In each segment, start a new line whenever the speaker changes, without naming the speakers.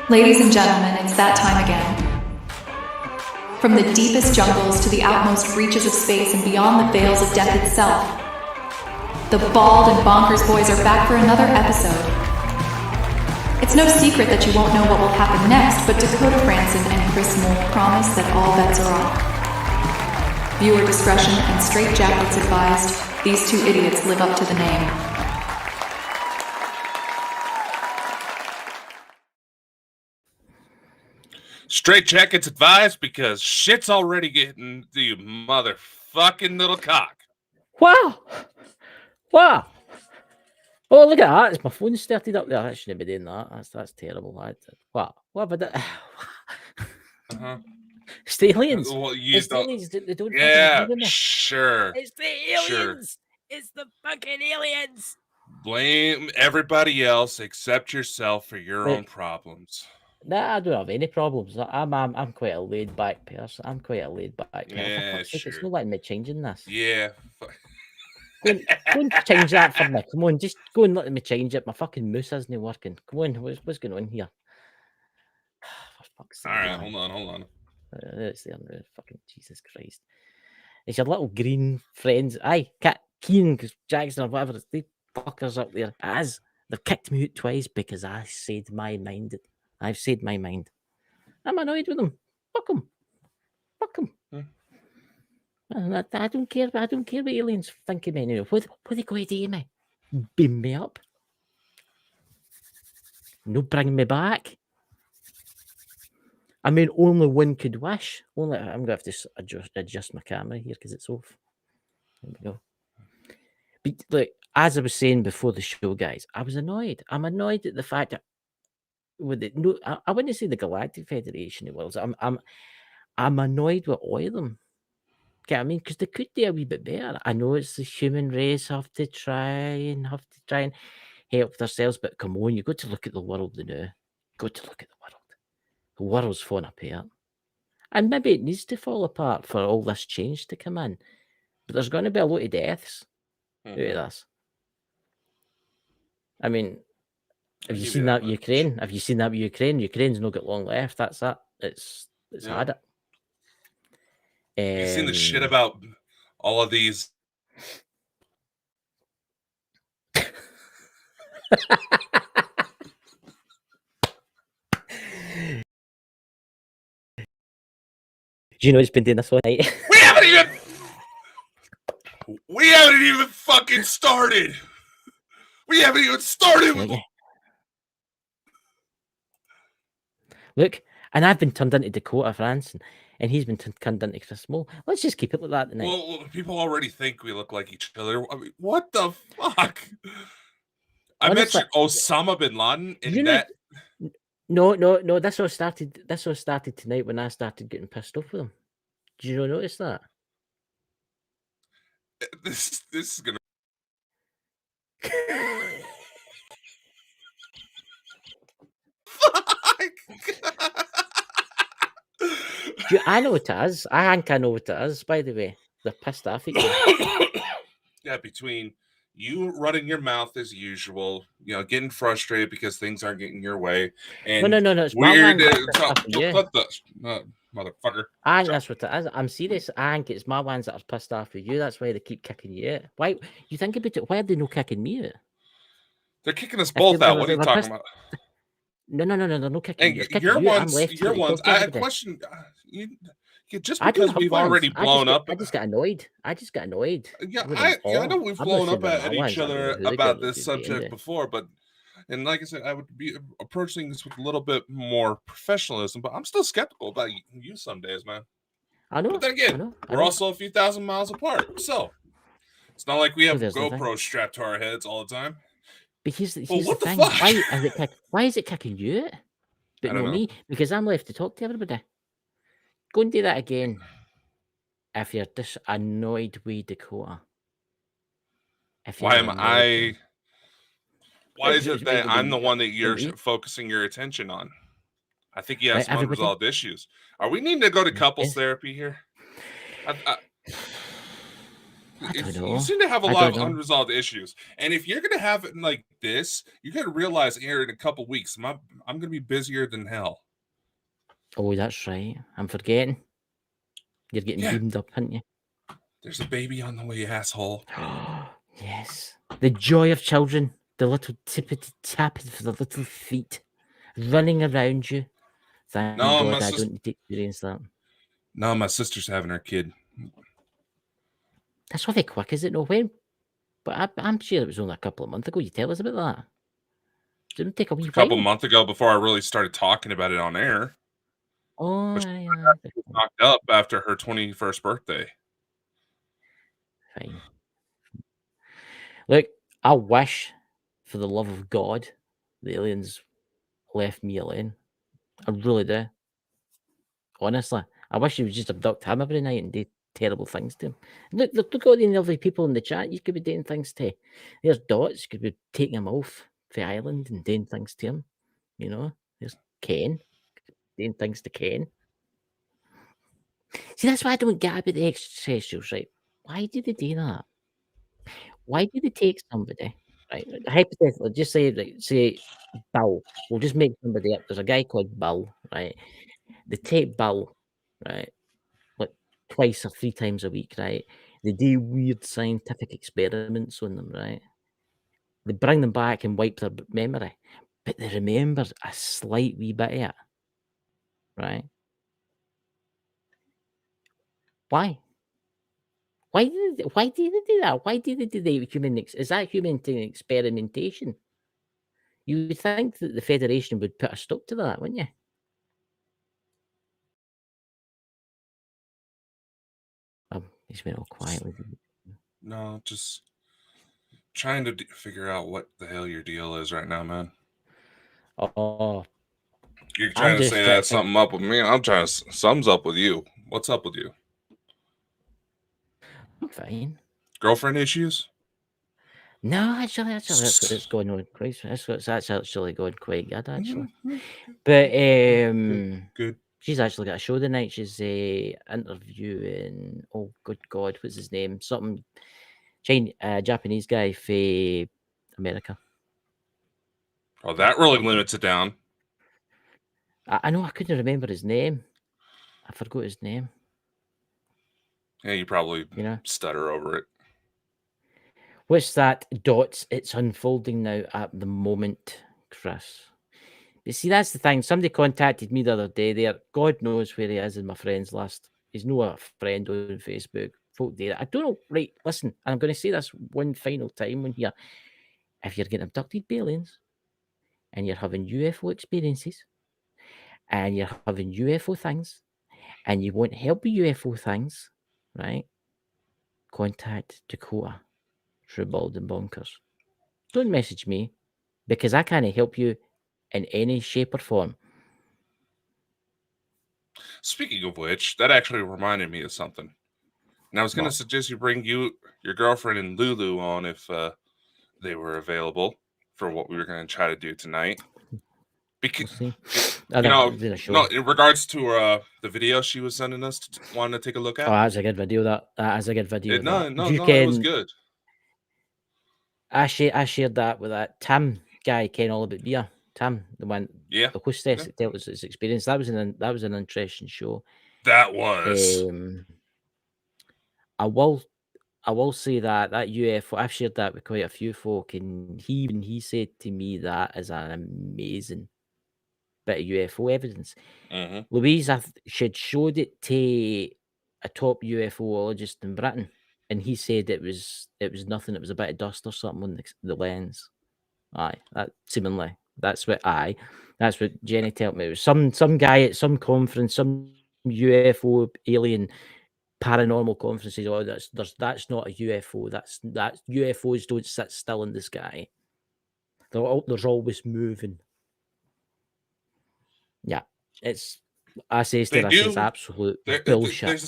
Ladies and gentlemen, it's that time again. From the deepest jungles to the outmost reaches of space and beyond the veils of death itself, the Bald and Bonkers boys are back for another episode. It's no secret that you won't know what will happen next, but Dakota Franson and Chris Moore promise that all bets are off. Viewer discretion and straitjackets advised. These two idiots live up to the name.
Straight jackets advised because shit's already getting to you motherfucking little cock.
Wow! Wow! Oh, look at that. It's my phone started up there. I shouldn't be doing that. That's terrible. What have I done? It's the aliens.
Well,
it's the aliens. They don't
sure.
It's the aliens. Sure. It's the fucking aliens.
Blame everybody else except yourself for your own problems.
Nah, I don't have any problems. I'm quite a laid back person.
Yeah,
sure. It's not letting me changing this.
Yeah.
Go and change that for me. Come on, just go and let me change it. My fucking moose isn't working. Come on, what's going on here? For fuck's sake.
All right, hold on.
It's there now. Fucking Jesus Christ. It's your little green friends. Aye, Keen, Jackson, or whatever. The fuckers up there. They've kicked me out twice because I said my mind. I've said my mind. I'm annoyed with them. Fuck them. I don't care. I don't care what aliens think of me anyway. What are they going to do to me? Beam me up? No, bring me back. I mean, only one could wish. I'm going to have to adjust my camera here because it's off. There we go. But look, as I was saying before the show, guys, I was annoyed. I'm annoyed at the fact that I wouldn't say the Galactic Federation of Worlds. I'm annoyed with all of them. Okay, I mean, because they could do a wee bit better. I know it's the human race have to try and help themselves, but come on, you got to look at the world now. Got to look at the world. The world's falling apart, and maybe it needs to fall apart for all this change to come in. But there's going to be a lot of deaths out of this. I mean. Have you seen that Ukraine? Have you seen that with Ukraine? Ukraine's not got long left. That's that. It's had it.
You've seen the shit about all of these.
Do you know it's been doing this all night?
We haven't even fucking started. We haven't even started with.
Look, and I've been turned into Dakota Franson, and he's been turned into Chris Moore. Let's just keep it like that tonight.
Well, people already think we look like each other. I mean, what the fuck? I mentioned Osama bin Laden, and
No. This all started tonight when I started getting pissed off with him. Did you notice that?
This is gonna.
I know what it is. I think I know what it is, by the way. They're pissed off at you.
Yeah, between you running your mouth as usual, getting frustrated because things aren't getting your way. And
no. It's
weird. Motherfucker.
I think that's what it is. I'm serious. I think it's my ones that are pissed off with you. That's why they keep kicking you out. Why? You think about it. Why are they not kicking me out?
They're kicking us both out. What are you talking about?
No. They're not kicking you.
Your ones. I had a question. Just because we've already blown up.
I just got annoyed.
Yeah, I know we've blown up at each other about this subject before, and like I said, I would be approaching this with a little bit more professionalism, but I'm still skeptical about you some days, man.
I know.
But then again, we're also a few thousand miles apart, so it's not like we have GoPros strapped to our heads all the time.
But here's the thing. Why is it kicking you out? But not me, because I'm left to talk to everybody. Go and do that again if you're just annoyed with Dakota.
Why is it that I'm the one that you're focusing your attention on? I think you have some unresolved issues. Are we needing to go to couples therapy here? You seem to have a lot of unresolved issues, and if you're gonna have it like this, you gotta realize here in a couple weeks, I'm gonna be busier than hell.
Oh, that's right. I'm forgetting. You're getting beamed up, aren't you?
There's a baby on the way, asshole.
Yes. The joy of children, the little tapping for the little feet, running around you. Thank God I don't need to experience that.
No, my sister's having her kid.
That's really quick, is it? No, when? But I'm sure it was only a couple of months ago. You tell us about that. Didn't take a wee while.
A couple months ago before I really started talking about it on air.
Oh,
yeah. She was knocked up after her 21st birthday.
Fine. Look, I wish, for the love of God, the aliens left me alone. I really do. Honestly, I wish you would just abduct him every night and do terrible things to him. Look at all the lovely people in the chat you could be doing things to. There's Dots, you could be taking him off the island and doing things to him. You know, there's Ken, doing things to Ken. See, that's why I don't get about the extraterrestrials, right? Why do they do that? Why do they take somebody, right? Hypothetically, just say Bill. We'll just make somebody up. There's a guy called Bill, right? They take Bill, right? Like twice or 3 times a week, right? They do weird scientific experiments on them, right? They bring them back and wipe their memory, but they remember a slight wee bit of it, right? Why? Why do they do that? Why do they do the human? Is that human experimentation? You would think that the Federation would put a stop to that, wouldn't you? He's been all quietly.
No, just trying to figure out what the hell your deal is right now, man.
Oh,
you're trying to say that something up with me. I'm trying to sums up with you. What's up with you?
I'm fine.
Girlfriend issues?
No, actually, it's going on quite. That's actually going quite good, actually. But
good.
She's actually got a show tonight. She's interviewing. Oh, good God, what's his name? Something Japanese guy for America.
Oh, that really limits it down.
I know. I couldn't remember his name. I forgot his name.
Yeah, you probably stutter over it.
What's that? Dots. It's unfolding now at the moment, Chris. But see, that's the thing. Somebody contacted me the other day there. God knows where he is in my friends list. He's not a friend on Facebook. Folk there. I don't know. Right, listen, I'm going to say this one final time on here. If you're getting abducted by aliens and you're having UFO experiences and you're having UFO things and you want help with UFO things, right? Contact Dakota through Bald and Bonkers. Don't message me because I can't help you in any shape or form.
Speaking of which, that actually reminded me of something. And I was going to suggest you bring your girlfriend and Lulu on if they were available for what we were going to try to do tonight. Because in regards to the video she was sending us, wanting to take a look at.
Oh, that's a good video. That is a good video.
It was good.
I shared that with that Tim guy, Ken All About Beer. Tim, the one, the hostess that tells us his experience. That was an interesting show.
That was.
I will say that UFO. I've shared that with quite a few folk, and he said to me that is an amazing bit of UFO evidence.
Mm-hmm.
Louise, she'd showed it to a top UFOologist in Britain, and he said it was nothing. It was a bit of dust or something on the lens. Aye, seemingly that's what Jenny told me. It was some guy at some conference, some UFO alien paranormal conference says, "Oh, that's not a UFO. That's UFOs don't sit still in the sky. There's always moving." Yeah, it's absolute bullshit.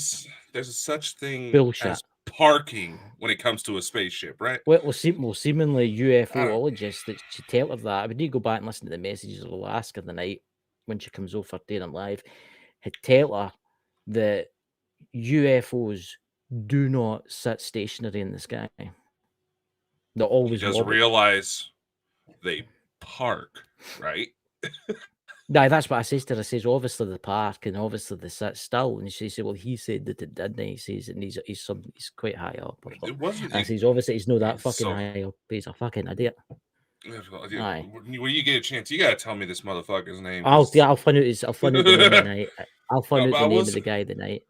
There's a such thing
bullshit.
As parking when it comes to a spaceship, right?
Well, seemingly UFOologists that she tell her that. I would need to go back and listen to the messages of Alaska the night when she comes over there and live. Had tell her that UFOs do not sit stationary in the sky. They always
just realize they park, right?
No, that's what I says to her. I says, obviously the park and obviously they sit still. And she said, well, he said that it didn't. He says, and he's quite high up.
It wasn't.
I says, obviously he's not that fucking high up. He's a fucking idiot.
When you get a chance, you gotta tell me this motherfucker's name.
I'll find out the name tonight. I'll find out the name of the guy tonight.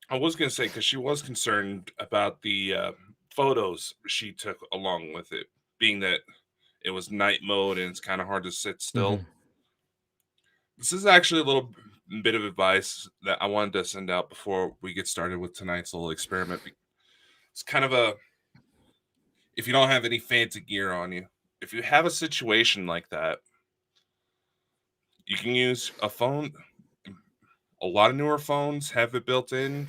I was gonna say, because she was concerned about the photos she took along with it, being that it was night mode and it's kind of hard to sit still. This is actually a little bit of advice that I wanted to send out before we get started with tonight's little experiment. It's kind of if you don't have any fancy gear on you, if you have a situation like that, you can use a phone. A lot of newer phones have it built in,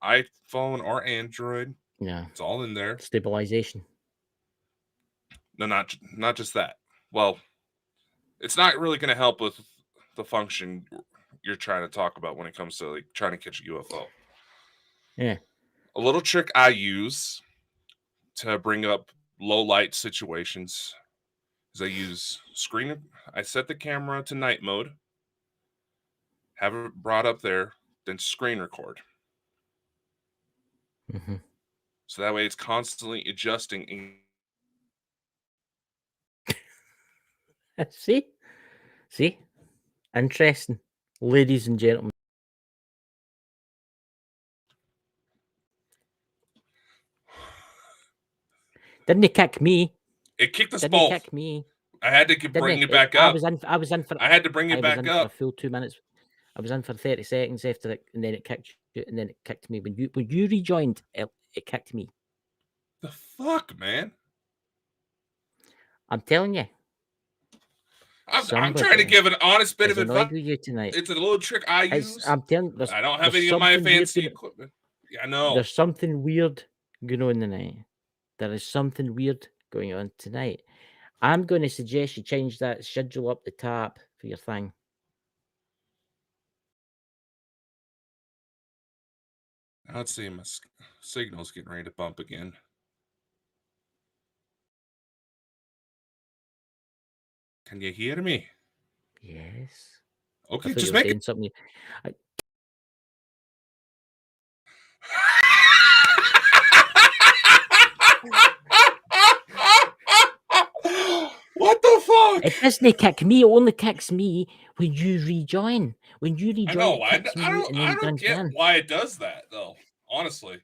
iPhone or Android.
Yeah,
it's all in there.
Stabilization.
No, not just that. Well, it's not really going to help with the function you're trying to talk about when it comes to like trying to catch a UFO.
Yeah.
A little trick I use to bring up low light situations is I set the camera to night mode, have it brought up there, then screen record. So that way it's constantly adjusting.
See? Interesting. Ladies and gentlemen. Didn't he kick me?
It kicked us both.
Kick me.
I had to bring it back up.
I
had to bring it back up.
For a full 2 minutes. I was in for 30 seconds after it, and then it kicked you, and then it kicked me. When you rejoined, it kicked me.
The fuck, man!
I'm telling you.
I'm trying to give an honest bit of advice.
You tonight.
It's a little trick I use.
I'm telling you,
I don't have any of my fancy equipment. Yeah, I know.
There's something weird going on tonight. There is something weird going on tonight. I'm going to suggest you change that schedule up the top for your thing.
Let's see, my signal's getting ready to bump again. Can you hear me?
Yes.
Okay, just make it.
Something.
What the fuck?
It doesn't kick me. It only kicks me when you rejoin. When you rejoin,
I don't get why it does that, though. Honestly,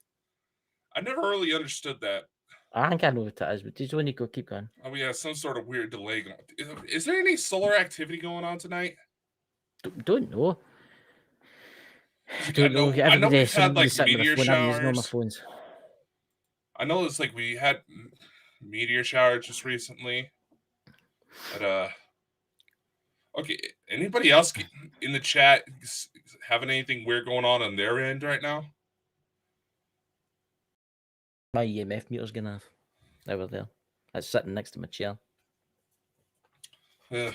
I never really understood that.
I think I know what it is, but just when you keep going.
Oh, yeah, some sort of weird delay going on. Is there any solar activity going on tonight?
Don't know.
I know we've had like meteor showers.
I
know it's like we had meteor showers just recently. But okay, anybody else in the chat having anything weird going on their end right now?
My EMF meter's going off over there. That's sitting next to my chair.
Yeah.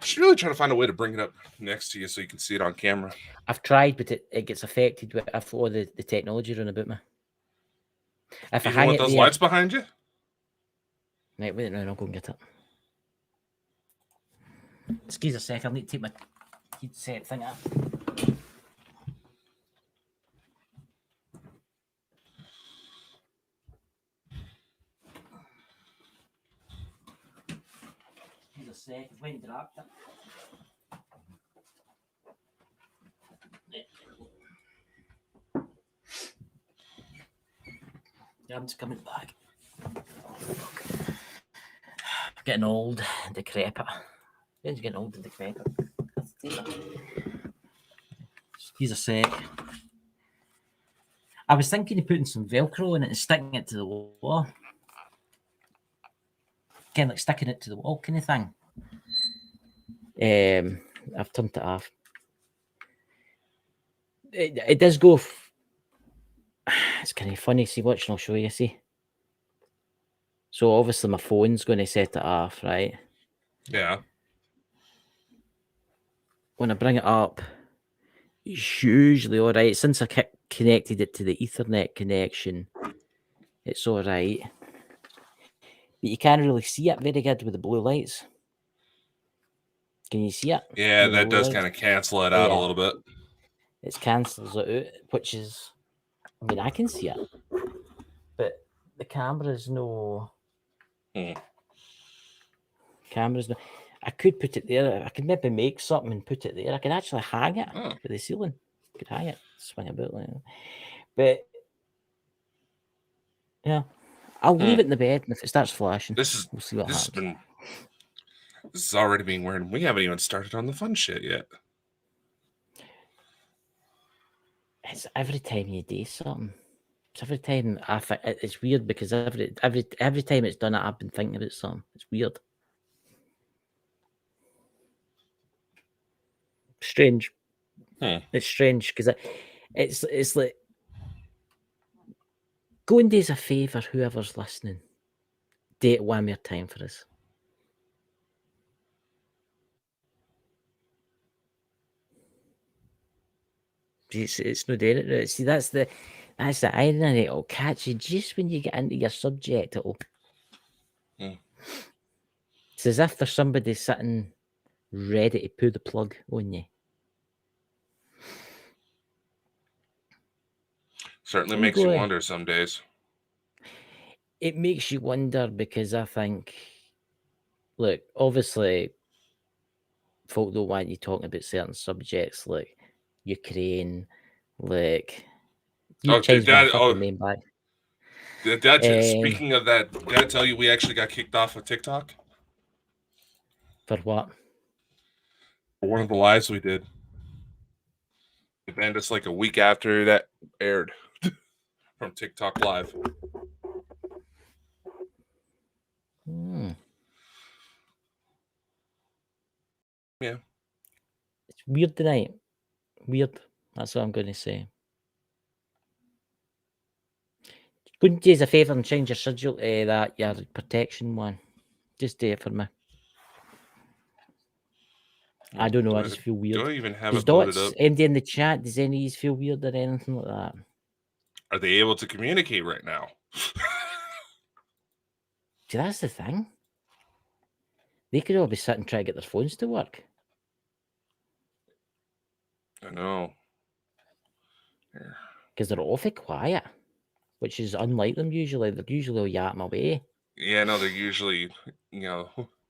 I should really try to find a way to bring it up next to you so you can see it on camera.
I've tried, but it gets affected with all the technology around about me. If
Even I hang with those lights behind you?
Right, wait, no, I'll go and get it. Excuse a sec, I need to take my headset thing off. Excuse a sec, it's went dark. Yeah, I'm just coming back. Oh, fuck. Getting old, decrepit. It's getting old and decrepit. Excuse a sec. I was thinking of putting some Velcro in it and sticking it to the wall. Kind of like sticking it to the wall kind of thing. I've turned it off. It does go. It's kind of funny. See, watch and I'll show you. See. So obviously my phone's going to set it off, right?
Yeah.
When I bring it up, it's usually all right. Since I connected it to the Ethernet connection, it's all right. But you can't really see it very good with the blue lights. Can you see it?
Yeah, that does kind of cancel it out a little bit.
It cancels it out, which is, I mean, I can see it, but the camera's no. Camera's no. I could put it there. I could maybe make something and put it there. I could actually hang it to the ceiling. I could hang it, swing about like that. But yeah, I'll leave it in the bed, and if it starts flashing, we'll see what happens.
This is already being weird. We haven't even started on the fun shit yet.
It's every time you do something. It's every time I think it's weird because every time it's done it, I've been thinking about something. It's weird. Strange. It's strange because it's like go and do us a favour, whoever's listening. Do it one more time for us. It's no doing it. See, that's the irony. It'll catch you just when you get into your subject. It'll. It's as if there's somebody sitting ready to pull the plug on you.
Certainly makes you wonder some days.
It makes you wonder because I think, look, obviously, folk don't want you talking about certain subjects like Ukraine, like.
Speaking of that, did I tell you we actually got kicked off of TikTok?
For what?
For one of the lives we did. They banned us like a week after that aired from TikTok Live. Yeah.
It's weird tonight. Weird. That's what I'm going to say. Couldn't do us a favour and change your schedule to that your protection one. Just do it for me. I don't know. I just feel weird.
Do I even have it loaded up?
Anybody in the chat, does any of you feel weird or anything like that?
Are they able to communicate right now?
See, that's the thing. They could all be sitting trying to get their phones to work.
I know.
Because they're awfully quiet, which is unlike them usually. They're usually all yapping away.
Yeah, no, they're usually,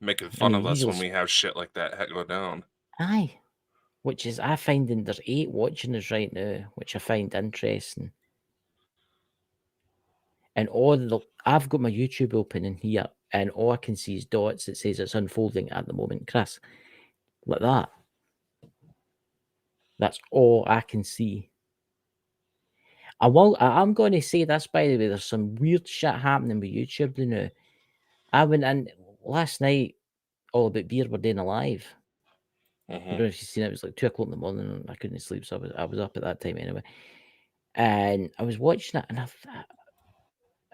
making fun of us when we have shit like that go down.
Aye. Which is, I find there's 8 watching us right now, which I find interesting. And I've got my YouTube open in here, and all I can see is dots. It says it's unfolding at the moment, Chris. Like that. That's all I can see. I'm going to say this, by the way. There's some weird shit happening with YouTube now. I went in last night, All About Beer were doing a live. I don't know if you've seen it. It was like 2 o'clock in the morning, and I couldn't sleep, so I was up at that time anyway. And I was watching it,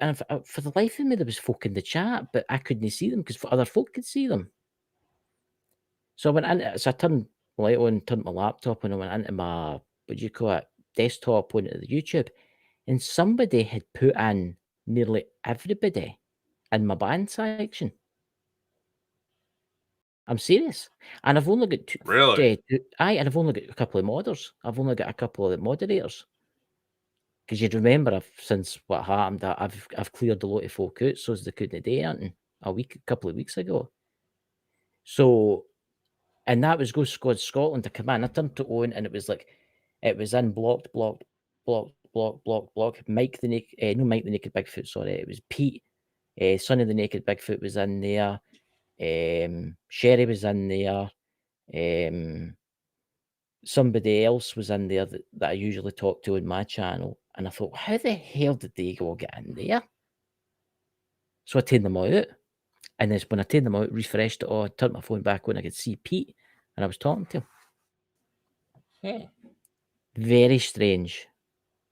and for the life of me, there was folk in the chat, but I couldn't see them because other folk could see them. So I went in, so I turned the light on, turned my laptop on, and I went into my, desktop onto the YouTube, and somebody had put in nearly everybody in my band section. I'm serious. And I've only got 2.
Really?
And I've only got a couple of modders. I've only got a couple of moderators. Because you'd remember, since what happened, I've cleared a lot of folk out, so they couldn't do anything a couple of weeks ago. So, and that was Go Squad Scotland to come in. I turned it on, and it was in blocked. Mike the Naked Bigfoot, sorry. It was Pete, Son of the Naked Bigfoot was in there. Sherry was in there. Somebody else was in there that I usually talk to on my channel. And I thought, how the hell did they all get in there? So I turned them out. And then when I turned them out, refreshed it all, I turned my phone back on, I could see Pete, and I was talking to him. Very strange.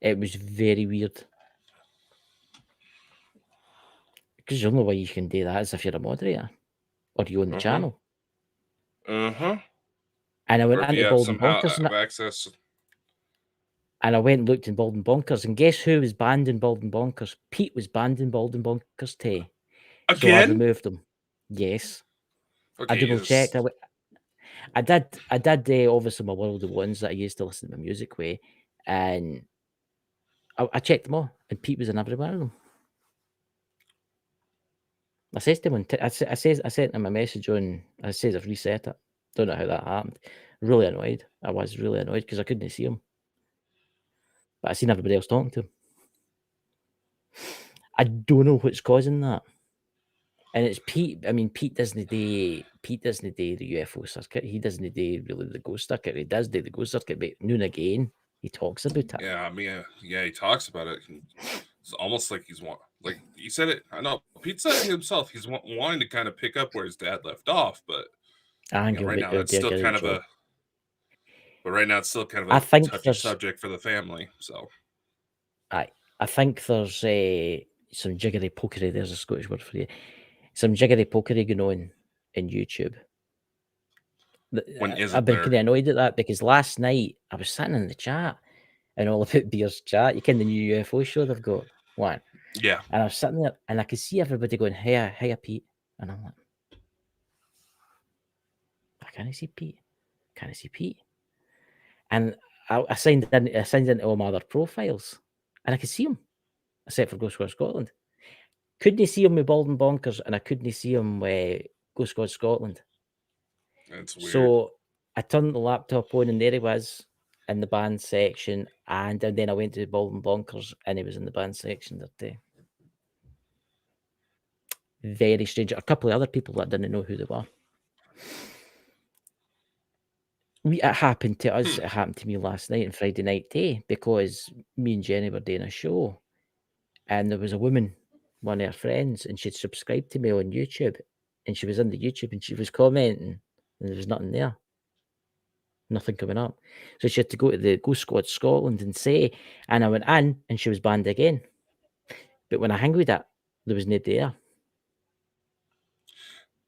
It was very weird. Because the only way you can do that is if you're a moderator or you own the channel. And I went into Bold and Bonkers.
Access.
And I went and looked in Bald and Bonkers, and guess who was banned in Bald and Bonkers? Pete was banned in Bald and Bonkers too. So I removed him. Yes.
Okay,
I double checked. I did obviously my World of Ones that I used to listen to my music with, and I checked them all, and Pete was in every one of them. I says to him, I sent him a message on. I says I've reset it. Don't know how that happened. Really annoyed. I was really annoyed because I couldn't see him, but I seen everybody else talking to him. I don't know what's causing that. And it's Pete. I mean, Pete doesn't do the UFO circuit. He doesn't do really the ghost circuit. He does do the ghost circuit, but noon again he talks about it.
Yeah, I mean, yeah, he talks about it. It's almost like like he said it. I know Pete said it himself. He's wanting to kind of pick up where his dad left off, but right now it's still kind of a. But right now it's still kind of a touchy subject for the family. So,
I think there's some jiggery pokery. There's a Scottish word for you. Some jiggery pokery going on in YouTube. I've been kind of annoyed at that because last night I was sitting in the chat and all about Beer's chat. You can the new UFO show they've got one.
Yeah.
And I was sitting there and I could see everybody going, "Hiya, Pete," and I'm like, "I can't see Pete. Can't see Pete." And I signed into all my other profiles, and I could see him, except for Ghost Squad Scotland. Couldn't see him with Bald and Bonkers, and I couldn't see him with Ghost Squad Scotland.
That's weird.
So I turned the laptop on, and there he was in the band section, and then I went to Bald and Bonkers, and he was in the band section that day. Very strange. A couple of other people that didn't know who they were. It happened to us. It happened to me last night and Friday night day because me and Jenny were doing a show, and there was a woman, one of her friends, and she'd subscribed to me on YouTube, and she was in the YouTube and she was commenting, and there was nothing there, nothing coming up. So she had to go to the Ghost Squad Scotland and say, and I went in, and she was banned again. But when I hang with it, there was no there.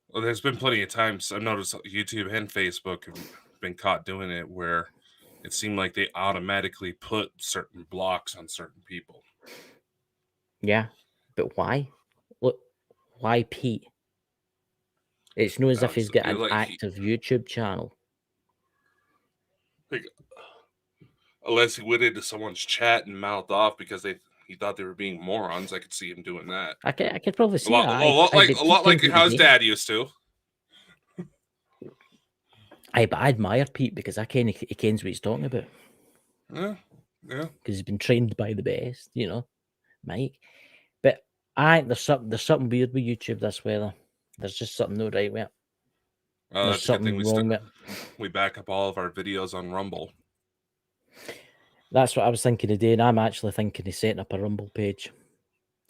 Well, there's been plenty of times I've noticed YouTube and Facebook have been caught doing it where it seemed like they automatically put certain blocks on certain people.
Yeah, but why? Look, why Pete? It's not as if he's got an active YouTube channel.
Like, unless he went into someone's chat and mouthed off because he thought they were being morons, I could see him doing that.
I could probably see that.
A lot like how his dad used to.
But I admire Pete because he kens what he's talking about.
Yeah.
Because he's been trained by the best, Mike. But there's something weird with YouTube this weather. There's just something no right with it.
There's something wrong with it. We back up all of our videos on Rumble.
That's what I was thinking of doing. I'm actually thinking of setting up a Rumble page.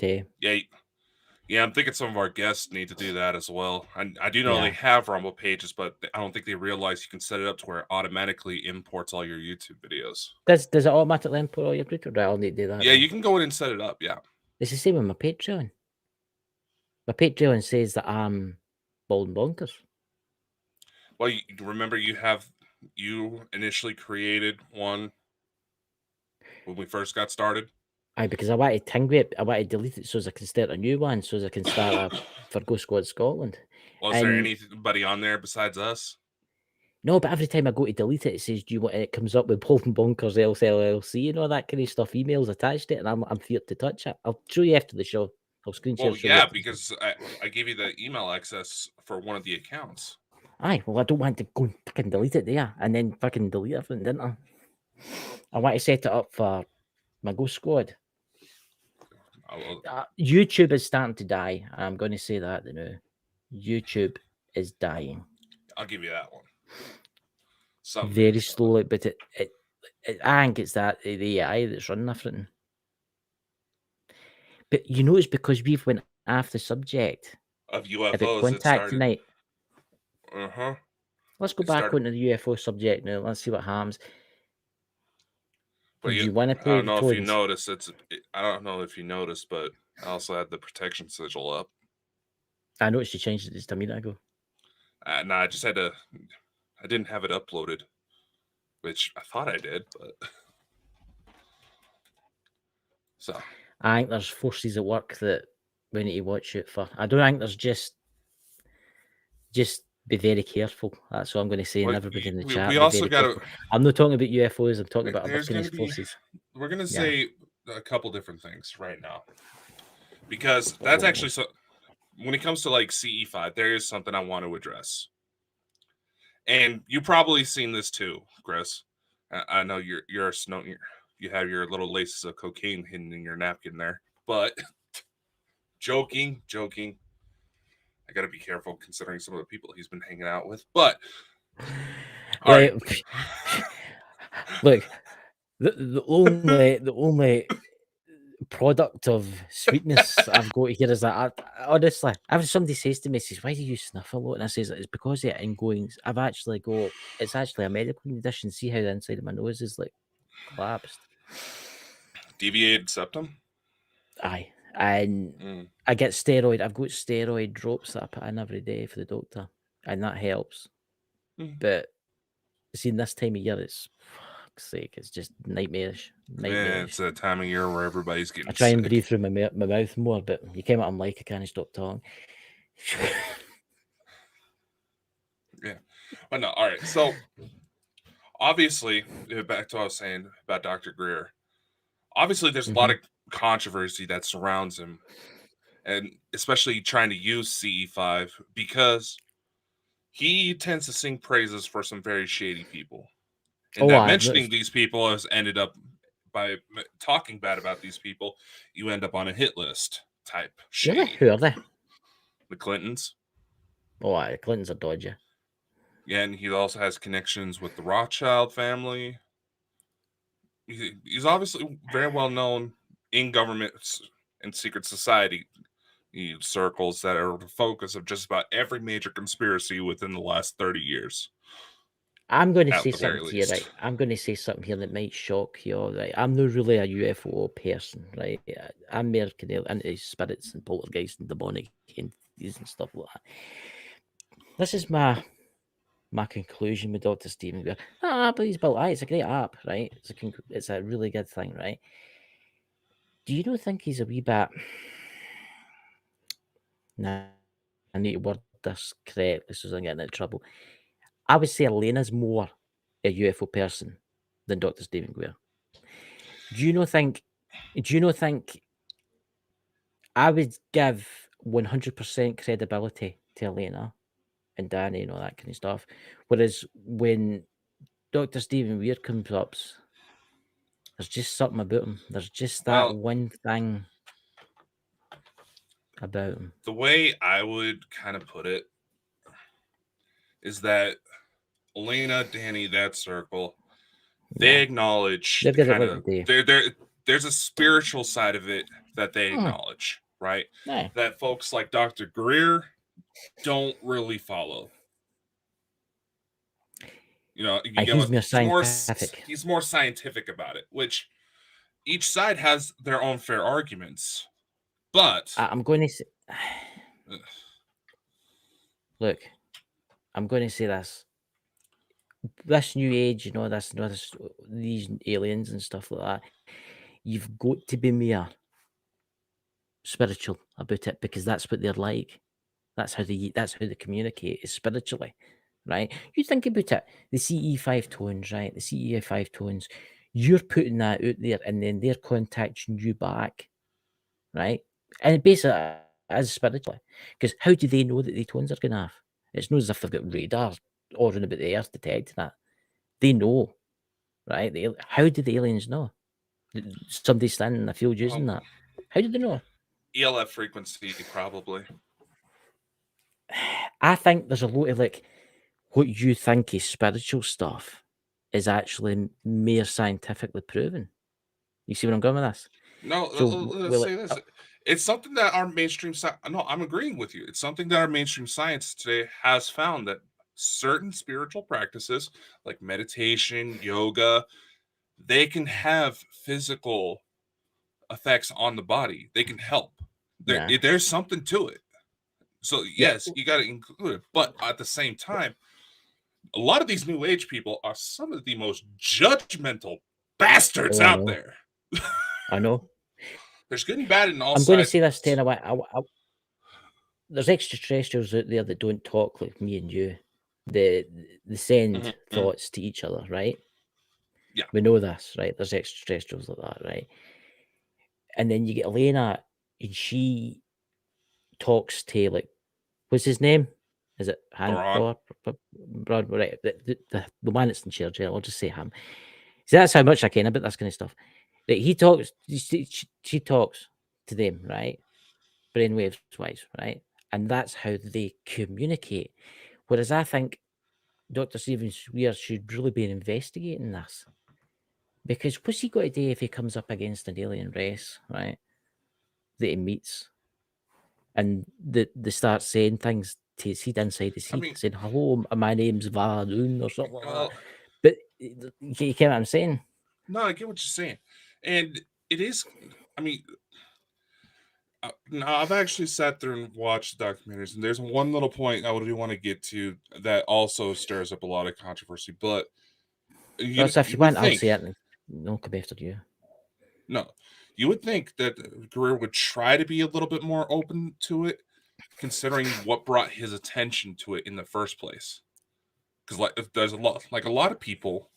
Yeah, I'm thinking some of our guests need to do that as well. I do know they have Rumble pages, but I don't think they realize you can set it up to where it automatically imports all your YouTube videos.
Does it automatically import all your YouTube? I'll need to do that.
Yeah, you can go in and set it up, yeah.
It's the same with my Patreon. My Patreon says that I'm Bald and Bonkers.
Well, you remember you initially created one when we first got started?
Because I wanted to delete it so as I can start a new one, so as I can start for Ghost Squad Scotland.
Well, is there anybody on there besides us?
No, but every time I go to delete it, it says, "Do you want?" It comes up with Bald and Bonkers LLC and all that kind of stuff, emails attached to it, and I'm feared to touch it. I'll show you after the show. I'll screenshot.
Well, yeah, because I gave you the email access for one of the accounts.
Well, I don't want to go and fucking delete it there and then fucking delete everything, didn't I? I want to set it up for my Ghost Squad. YouTube is starting to die. I'm going to say that now. YouTube is dying.
I'll give you that one.
Very slowly, but I think it's that the AI that's running everything. But it's because we've went off the subject
of UFOs
about contact tonight. Let's go back onto the UFO subject now. Let's see what happens.
But
you want to play?
I don't know if you noticed. I don't know if you noticed, but I also had the protection sigil up.
I noticed you changed it just a minute ago.
No, I just had to. I didn't have it uploaded, which I thought I did, but So
I think there's forces at work that we need to watch out for. I don't think there's just be very careful. That's what I'm going to say. And everybody in the chat,
we also got to.
I'm not talking about UFOs. I'm talking about other kind of forces.
We're going to say a couple different things right now, because that's actually so. When it comes to like CE5, there is something I want to address, and you've probably seen this too, Chris. I know you're a snow. You have your little laces of cocaine hidden in your napkin there, but joking. I got to be careful considering some of the people he's been hanging out with. But all right.
Look, the only product of sweetness I've got here is that honestly, if somebody says to me, says, "Why do you sniff a lot?" and I says, "It's because of ingoings." It's actually a medical condition. See how the inside of my nose is like collapsed.
Deviated septum.
Aye, and I get steroid. I've got steroid drops that I put in every day for the doctor, and that helps. But see, this time of year, it's fuck's sake, it's just nightmarish.
Yeah, it's a time of year where everybody's getting.
I try and
sick.
breathe through my mouth more, but you came out on mic, I can't stop talking.
Yeah, but no, all right. So obviously, back to what I was saying about Dr. Greer. Obviously, there's a lot of controversy that surrounds him, and especially trying to use CE5 because he tends to sing praises for some very shady people. And mentioning these people has ended up by talking bad about these people, you end up on a hit list type shade.
Really? Who are they?
The Clintons.
Oh, the Clintons are dodgy.
Yeah, and he also has connections with the Rothschild family. He's obviously very well known in government and secret society circles that are the focus of just about every major conspiracy within the last 30 years.
I'm going to say something here, right? I'm going to say something here that might shock you, all right? I'm not really a UFO person, right? I'm more kind of into spirits and poltergeists and demonic entities and stuff like that. This is my conclusion with Dr. Stephen Greer. But he's built it's a great app, right? It's a really good thing, right? Do you not think he's a wee bit... Nah, I need to word this correctly so I'm getting into trouble. I would say Elena's more a UFO person than Dr. Stephen Greer. Do you not think I would give 100% credibility to Elena and Danny and all that kind of stuff? Whereas when Dr. Stephen Greer comes up, there's just something about him. There's just that one thing about him.
The way I would kind of put it is that Elena, Danny, that circle, they acknowledge there's a spiritual side of it that they acknowledge, right? That folks like Dr. Greer don't really follow. You know, he's more scientific about it, which each side has their own fair arguments. But
I'm going to say, look, I'm going to say this new age, you know, these aliens and stuff like that, you've got to be more spiritual about it because that's what they're like. That's how they communicate is spiritually, right? You think about it, the CE5 tones, right? The CE5 tones, you're putting that out there and then they're contacting you back, right? And basically, as spiritually, because how do they know that the tones are going off? It's not as if they've got radar ordering about the earth detecting that. They know, right? How do the aliens know? Somebody standing in the field using that. How do they know?
ELF frequency, probably.
I think there's a lot of what you think is spiritual stuff is actually more scientifically proven. You see where I'm going with this?
No, let's say this. It's something that our mainstream I'm agreeing with you. It's something that our mainstream science today has found that certain spiritual practices like meditation, yoga, they can have physical effects on the body. They can help. There's something to it. So yes, you got to include it. But at the same time, a lot of these new age people are some of the most judgmental bastards out there.
I know.
There's good and bad in all
I'm
sides.
going to say this to you. There's extraterrestrials out there that don't talk like me and you. They send thoughts to each other, right?
Yeah.
We know this, right? There's extraterrestrials like that, right? And then you get Elena, and she talks to, like, what's his name? Is it Handor? Right. The one that's in charge. I'll just say him. See, that's how much I can about this kind of stuff. Like, he talks, she talks to them, right? Brainwaves wise, right? And that's how they communicate. Whereas I think Dr. Stephen Weir should really be investigating this. Because what's he got to do if he comes up against an alien race, right? That he meets, and they start saying things to his head inside his head, saying, "Hello, my name's Varun," or something like that. But you get what I'm saying?
No, I get what you're saying. And it is, I mean, now I've actually sat there and watched documentaries, and there's one little point I do want to get to that also stirs up a lot of controversy. But
if you want, I'll say it. No, come after you.
No, you would think that Greer would try to be a little bit more open to it, considering what brought his attention to it in the first place. Because there's a lot of people,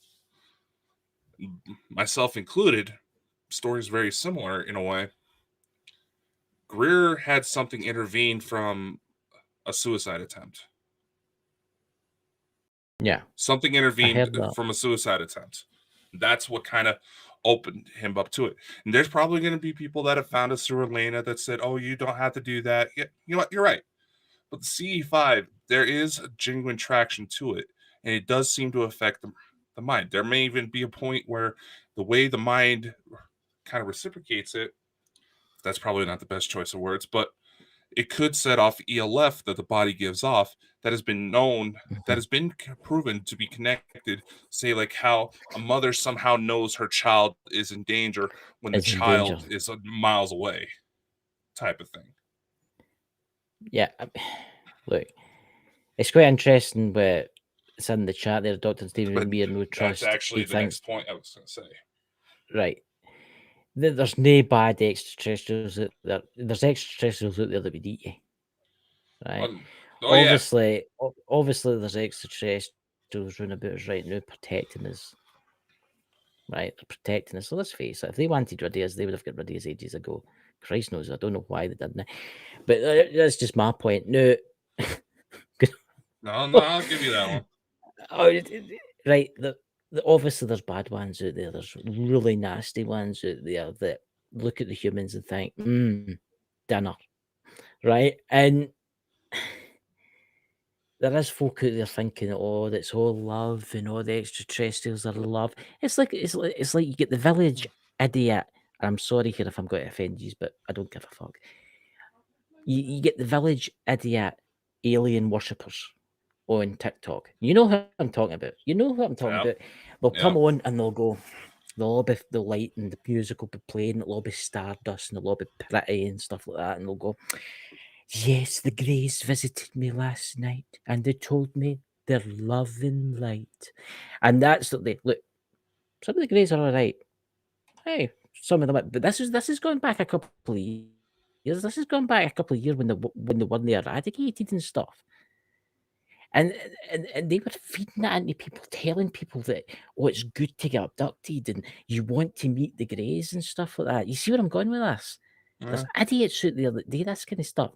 myself included, stories very similar in a way. Greer had something intervene from a suicide attempt.
Yeah.
Something intervened from a suicide attempt. That's what kind of opened him up to it. And there's probably going to be people that have found us through Elena that said, oh, you don't have to do that. Yeah, you know what? You're right. But the CE5, there is a genuine traction to it. And it does seem to affect the mind. There may even be a point where the way the mind kind of reciprocates it, that's probably not the best choice of words, but it could set off ELF that the body gives off that has been known, that has been proven to be connected. Say, like how a mother somehow knows her child is in danger when the child is miles away, type of thing.
Yeah. Look, it's quite interesting where it's in the chat there, Dr. Stephen Weir, no trust.
That's actually the next point I was going to say.
Right. There's no bad extraterrestrials out there. There's extraterrestrials out there that would eat you. Right. Obviously, there's extraterrestrials running about us right now protecting us. Right, they're protecting us. So let's face it, if they wanted rid of us, they would have got rid of us ages ago. Christ knows, I don't know why they didn't. But that's just my point. No.
No, I'll give you that one.
Right, obviously there's bad ones out there. There's really nasty ones out there that look at the humans and think, dinner. Right? And there is folk out there thinking, oh, that's all love and all the extraterrestrials are love. It's like you get the village idiot. I'm sorry here if I'm going to offend you, but I don't give a fuck. You get the village idiot alien worshippers on TikTok. You know who I'm talking about. They'll come on and they'll go, they'll be the light and the music will be playing, it'll all be stardust and it'll all be pretty and stuff like that. And they'll go, yes, the Greys visited me last night and they told me they're love and light. And that's what they look. Some of the Greys are all right. Hey, some of them, but this is going back a couple of years. This is going back a couple of years when they were eradicated and stuff. And they were feeding that into people, telling people that, oh, it's good to get abducted and you want to meet the Greys and stuff like that. You see where I'm going with this? Yeah. There's idiots out there that do this kind of stuff.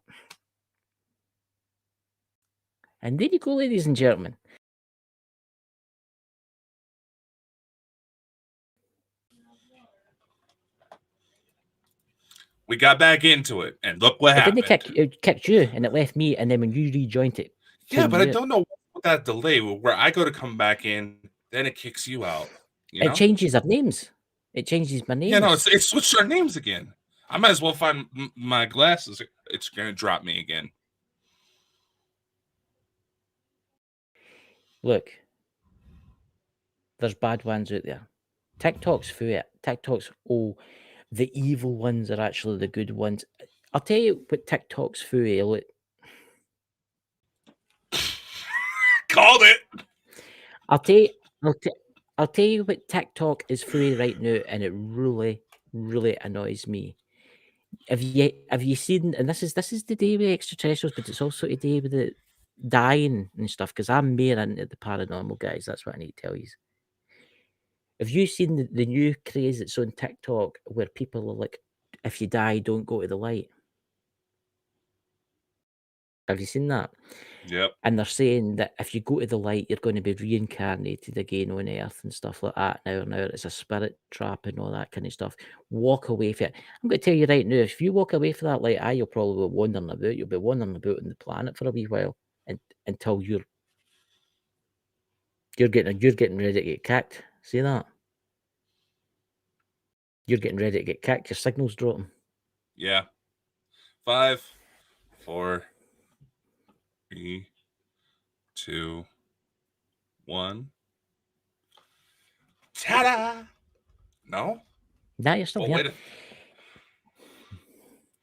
And there you go, ladies and gentlemen.
We got back into it, and look what happened.
It kicked you, and it left me, and then when you rejoined it.
Yeah, but I don't know what that delay where I go to come back in, then it kicks you out.
It changes our names. It changes my name.
Yeah, no, it switched our names again. I might as well find my glasses. It's going to drop me again.
Look, there's bad ones out there. TikTok's for it. TikTok's, the evil ones are actually the good ones. I'll tell you what TikTok's for, Elliot.
Called it.
I'll tell you what TikTok is for right now, and it really, really annoys me. Have you seen? And this is the day with extraterrestrials, but it's also the day with the dying and stuff. Because I'm more into the paranormal guys. That's what I need to tell you. Have you seen the new craze that's on TikTok where people are like, "If you die, don't go to the light"? Have you seen that?
Yep.
And they're saying that if you go to the light, you're going to be reincarnated again on Earth and stuff like that. Now, it's a spirit trap and all that kind of stuff. Walk away from it. I'm going to tell you right now, if you walk away from that light, you'll probably be wandering about. You'll be wandering about on the planet for a wee while, until you're getting ready to get kicked. See that? You're getting ready to get kicked. Your signal's dropping.
Yeah. 5, 4, 3, 2, 1. Ta-da! No?
Nah, you're still here.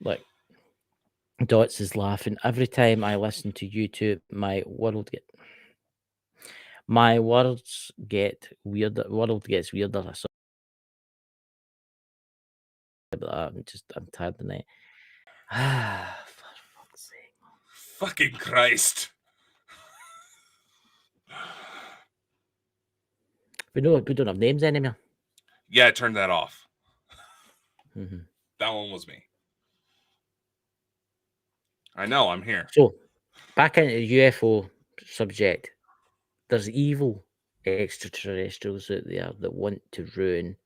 Look, Dots is laughing. Every time I listen to YouTube, my words get weirder. World gets weirder. So about that. I'm tired tonight. For fuck's sake.
Fucking Christ.
We don't have names anymore.
Yeah, I turned that off.
Mm-hmm.
That one was me. I know, I'm here.
So, back into the UFO subject. There's evil extraterrestrials out there that want to ruin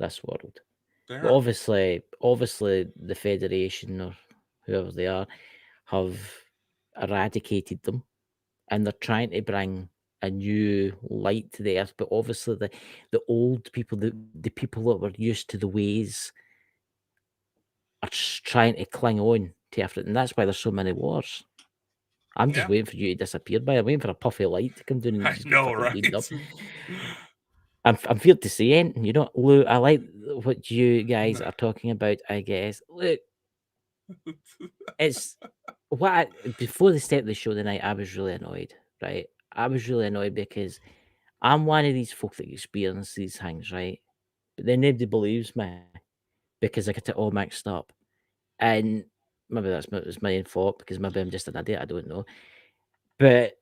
this world. But obviously, the Federation or whoever they are have eradicated them, and they're trying to bring a new light to the earth. But obviously, the old people, the people that were used to the ways, are trying to cling on to everything. And that's why there's so many wars. I'm just waiting for you to disappear. I'm waiting for a puffy light to come down and just
know, right?
Up. I'm feared to say anything. You know, Lou, I like what you guys are talking about, I guess. Look, it's before the start of the show tonight, I was really annoyed, right? I was really annoyed because I'm one of these folk that experience these things, right? But then nobody believes me because I get it all mixed up. And maybe it's my own fault because maybe I'm just an idiot, I don't know. But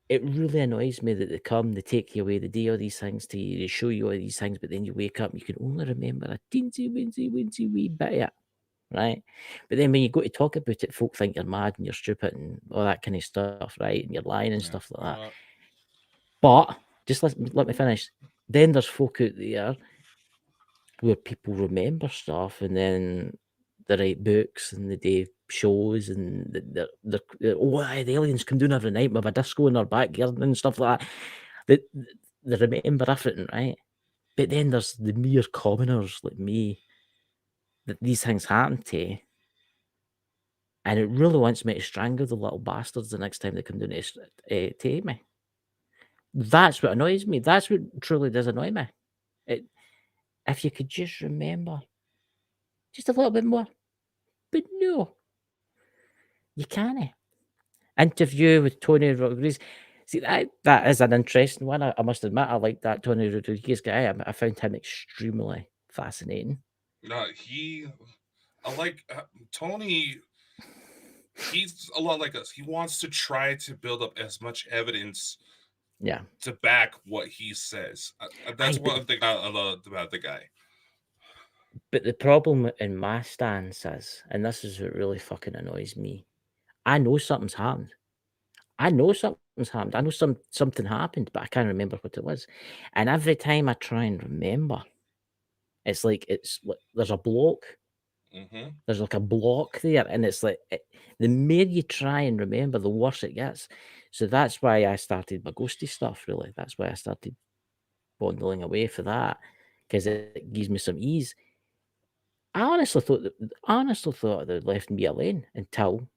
it really annoys me that they take you away, they do all these things to you, they show you all these things, but then you wake up and you can only remember a teensy, weensy wee bit of it, right? But then when you go to talk about it, folk think you're mad and you're stupid and all that kind of stuff, right? And you're lying and stuff like that. But just let me finish. Then there's folk out there where people remember stuff and then they write books and they do shows and the aliens come down every night with a disco in their backyard and stuff like that. They remember everything, right? But then there's the mere commoners like me that these things happen to. And it really wants me to strangle the little bastards the next time they come down to take me. That's what annoys me. That's what truly does annoy me. If you could just remember just a little bit more. But no, you can't. Interview with Tony Rodriguez. See, that is an interesting one. I must admit, I like that Tony Rodriguez guy. I found him extremely fascinating.
No, I like Tony. He's a lot like us. He wants to try to build up as much evidence, to back what he says. That's one thing I love about the guy.
But the problem in my stance is, and this is what really fucking annoys me, I know something's happened. I know something happened, but I can't remember what it was. And every time I try and remember, it's like there's a block.
Mm-hmm.
There's like a block there, and it's like the more you try and remember, the worse it gets. So that's why I started my ghosty stuff. Really, that's why I started bundling away for that, because it gives me some ease. I honestly thought they'd left me alone until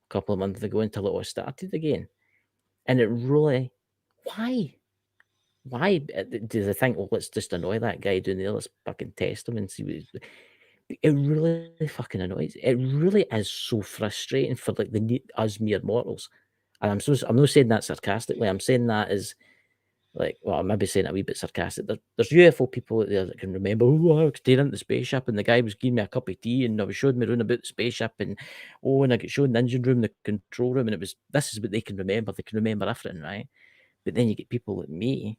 a couple of months ago, until it all started again. And it really, why? Why do they think, well, let's just annoy that guy doing there, let's fucking test him and see what it really fucking annoys. It really is so frustrating for us mere mortals. And I'm not saying that sarcastically. I'm saying that as Like, well, I might be saying it a wee bit sarcastic. There's UFO people out there that can remember, oh, I was staring at the spaceship and the guy was giving me a cup of tea and I was showing me around about the spaceship and I got shown the engine room, the control room, and this is what they can remember. They can remember everything, right? But then you get people like me,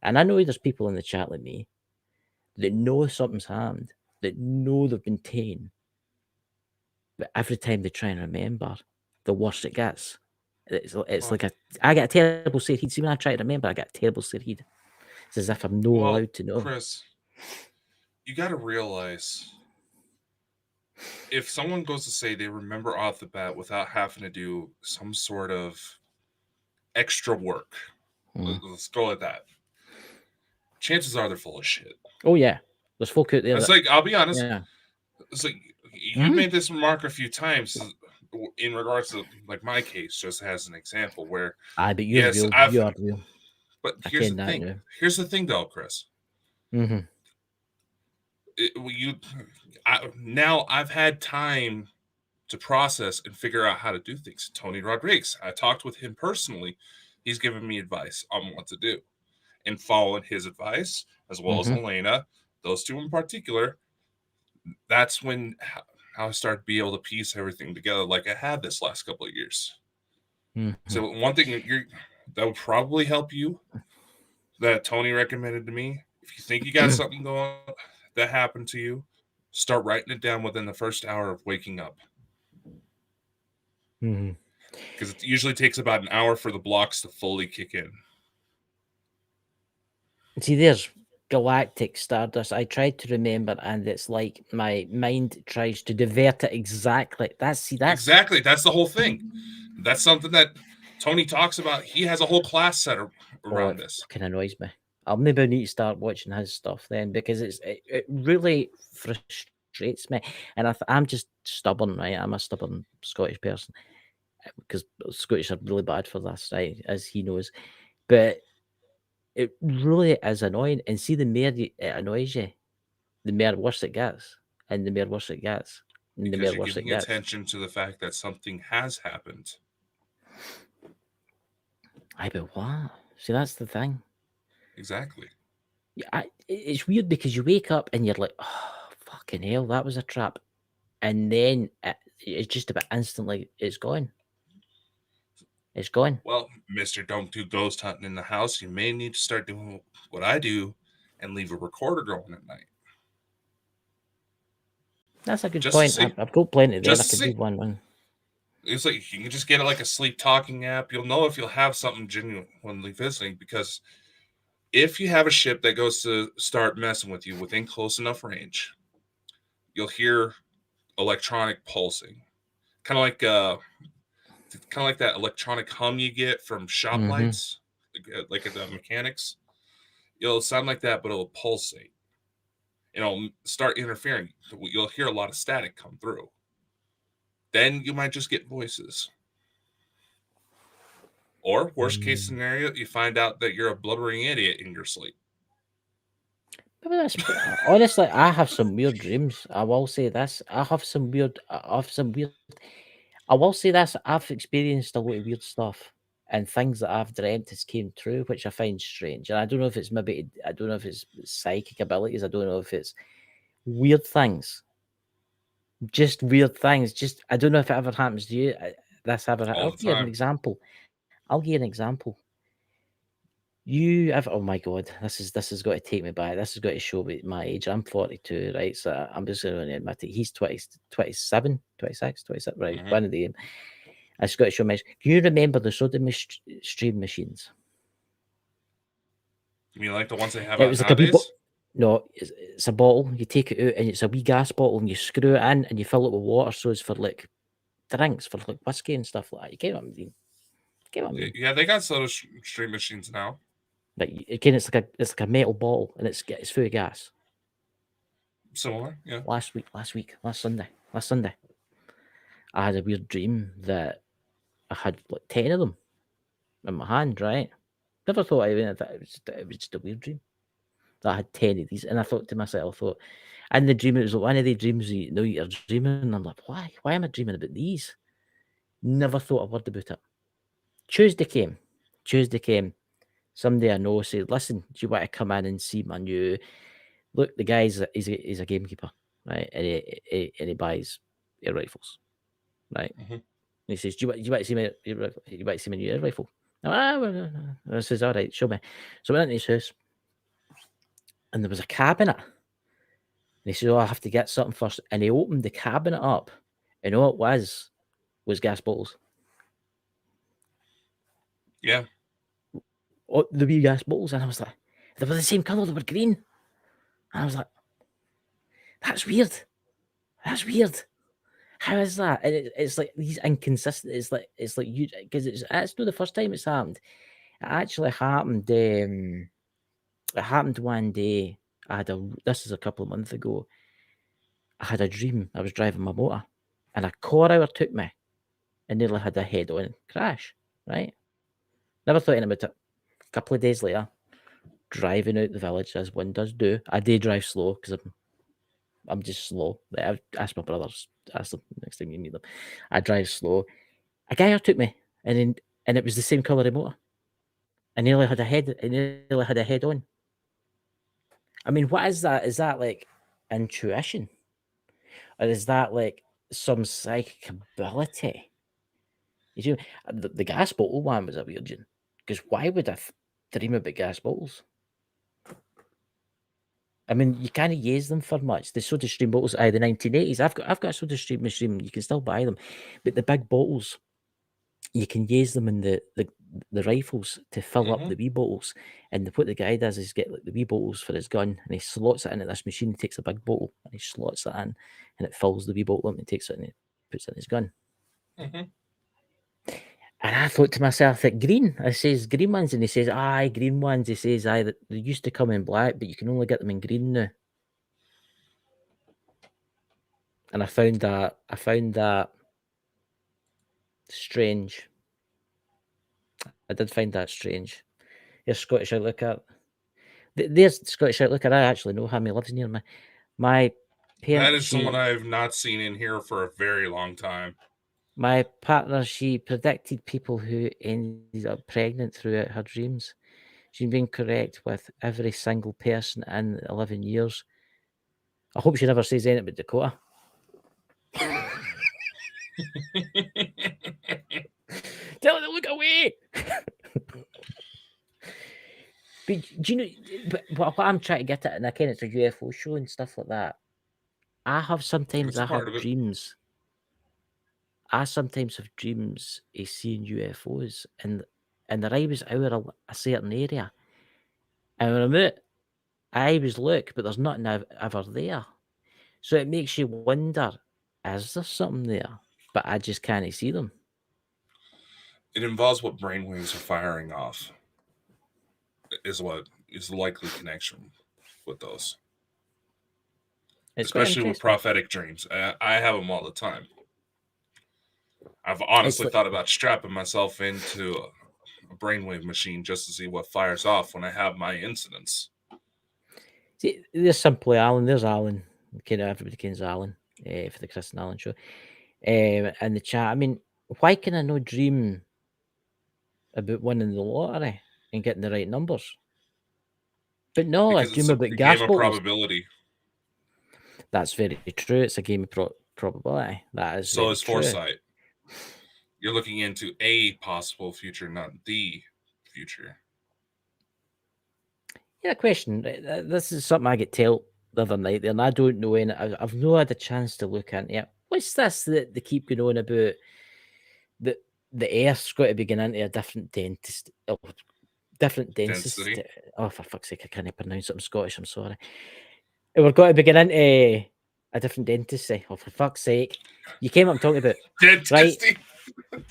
and I know there's people in the chat like me that know something's happened, that know they've been taken, but every time they try and remember, the worse it gets. It's like I get a terrible head. See, when I try to remember, I get a terrible head. It's as if I'm not allowed to know.
Chris, you got to realize, if someone goes to say they remember off the bat without having to do some sort of extra work, let's go with that. Chances are they're full of shit.
Oh yeah, there's folk out there.
It's like, I'll be honest. Yeah. It's like you made this remark a few times in regards to like my case, just as an example, where
but you're real. You are real.
But here's the thing. Now. Here's the thing, though, Chris. Now I've had time to process and figure out how to do things. Tony Rodriguez, I talked with him personally. He's given me advice on what to do, and following his advice, as well as Elena, those two in particular. That's when I started to be able to piece everything together, like I had this last couple of years. So one thing that would probably help you, that Tony recommended to me, if you think you got something going that happened to you, start writing it down within the first hour of waking up. Because it usually takes about an hour for the blocks to fully kick in.
See, there's galactic stardust. I tried to remember, and it's like my mind tries to divert it exactly. That's
exactly. That's the whole thing. That's something that Tony talks about. He has a whole class set around this.
It fucking annoys me. I'll maybe need to start watching his stuff then, because it really frustrates me. And I'm just stubborn, right? I'm a stubborn Scottish person, because Scottish are really bad for this, right? As he knows. But it really is annoying. And see, the more it annoys you, the more worse it gets. And the more worse it gets. And
because the more worse it gets. Attention to the fact that something has happened.
But what? See, that's the thing.
Exactly.
Yeah, it's weird because you wake up and you're like, oh, fucking hell, that was a trap. And then it's just about instantly, it's gone. It's gone.
Well, Mr. Don't Do Ghost Hunting in the House, you may need to start doing what I do and leave a recorder going at night.
That's a good point. I've got plenty there. I can do one.
It's like you can just get like a sleep talking app. You'll know if you'll have something genuinely visiting, because if you have a ship that goes to start messing with you within close enough range, you'll hear electronic pulsing, kind of like that electronic hum you get from shop lights, like at the mechanics. It'll sound like that, but it'll pulsate. It'll start interfering. You'll hear a lot of static come through. Then you might just get voices. Or, worst case scenario, you find out that you're a blubbering idiot in your sleep.
Honestly, I have some weird dreams. I will say this. I will say this. I've experienced a lot of weird stuff, and things that I've dreamt has came true, which I find strange. And I don't know if it's psychic abilities. I don't know if it's weird things. Just weird things. I don't know if it ever happens to you. I'll give you an example. Oh my god, this has got to take me back. This has got to show me my age. I'm 42, right? So I'm just going to admit it. He's 27, 26, 27, right? One of the. I just got to show my age. Can you remember the soda stream machines?
You mean like the ones they have out nowadays?
No, it's a bottle. You take it out and it's a wee gas bottle, and you screw it in and you fill it with water. So it's for like drinks, for like whiskey and stuff like that. You get what I mean?
Yeah, they got soda stream machines now.
Like again, it's like a metal bottle, and it's full of gas.
Similar, yeah.
Last Sunday, I had a weird dream that I had like 10 of them in my hand. Right? Never thought it was just a weird dream that I had 10 of these, and I thought to myself, in the dream, it was like one of the dreams you're dreaming, and I'm like, why am I dreaming about these? Never thought a word about it. Tuesday came. Somebody I know said, listen, do you want to come in and see my new... Look, the guy's he's a gamekeeper, right? And he buys air rifles, right?
Mm-hmm.
And he says, do you want to see my new air rifle? Well, I says, all right, show me. So I went into his house, and there was a cabinet. And he said, oh, I have to get something first. And he opened the cabinet up, and all it was gas bottles.
Yeah.
Oh, the wee gas bottles. And I was like, they were the same colour, they were green. And I was like, that's weird. That's weird. How is that? And it's like these inconsistent. It's like you, because it's not the first time it's happened. It actually happened. It happened one day. This is a couple of months ago. I had a dream. I was driving my motor, and a car overtook me, and nearly had a head-on crash. Right? Never thought anything about it. A couple of days later, driving out the village as one does do. I do drive slow because I'm just slow. I've asked my brothers, ask them next time you meet them. I drive slow. A guy overtook me, and it was the same colour of motor. I nearly had a head on. I mean, what is that? Is that like intuition? Or is that like some psychic ability? You know, the gas bottle one was a weird one. Because why would I dream about gas bottles? I mean, you can't use them for much. The soda stream bottles, the 1980s. I've got a soda stream machine. You can still buy them, but the big bottles, you can use them in the rifles to fill up the wee bottles. And what the guy does is get like the wee bottles for his gun, and he slots it into this machine. He takes a big bottle and he slots it in, and it fills the wee bottle up, and he takes it and he puts it in his gun. And I thought to myself, that green, I says, green ones. And he says, aye, green ones. He says, aye, they used to come in black, but you can only get them in green now. And I found that strange. I did find that strange. Here's Scottish Outlook. There's Scottish Outlook. I actually know him. He lives near me. My parents.
That is someone I have not seen in here for a very long time.
My partner, she predicted people who ended up pregnant throughout her dreams. She's been correct with every single person in 11 years. I hope she never says anything about Dakota. Tell her to look away. But do you know? But what I'm trying to get at, and again, it's a UFO show and stuff like that. I have dreams. I sometimes have dreams of seeing UFOs, and they're always out a certain area. And when I'm out, I always look, but there's nothing ever there. So it makes you wonder, is there something there? But I just can't see them.
It involves what brainwaves are firing off. Is what is the likely connection with those. Especially with prophetic dreams. I have them all the time. I've honestly thought about strapping myself into a brainwave machine just to see what fires off when I have my incidents.
See, there's simply Alan. There's Alan. Everybody knows Alan for the Chris and Alan show. In the chat, I mean, why can I not dream about winning the lottery and getting the right numbers? But no,
because
I dream about gas bottles.
Probability.
That's very true. It's a game of probability. That is
so is
true.
Foresight. You're looking into a possible future, not the future.
Yeah, question. This is something I get told the other night, and I don't know any. I've not had a chance to look into it. What's this that they keep going on about? The Earth's got to be going into a different dentist. Different density. Oh, for fuck's sake, I can't pronounce it. I'm Scottish. I'm sorry. We're going to be going into a different dentistry. Oh, for fuck's sake. You came up talking about
dentistry.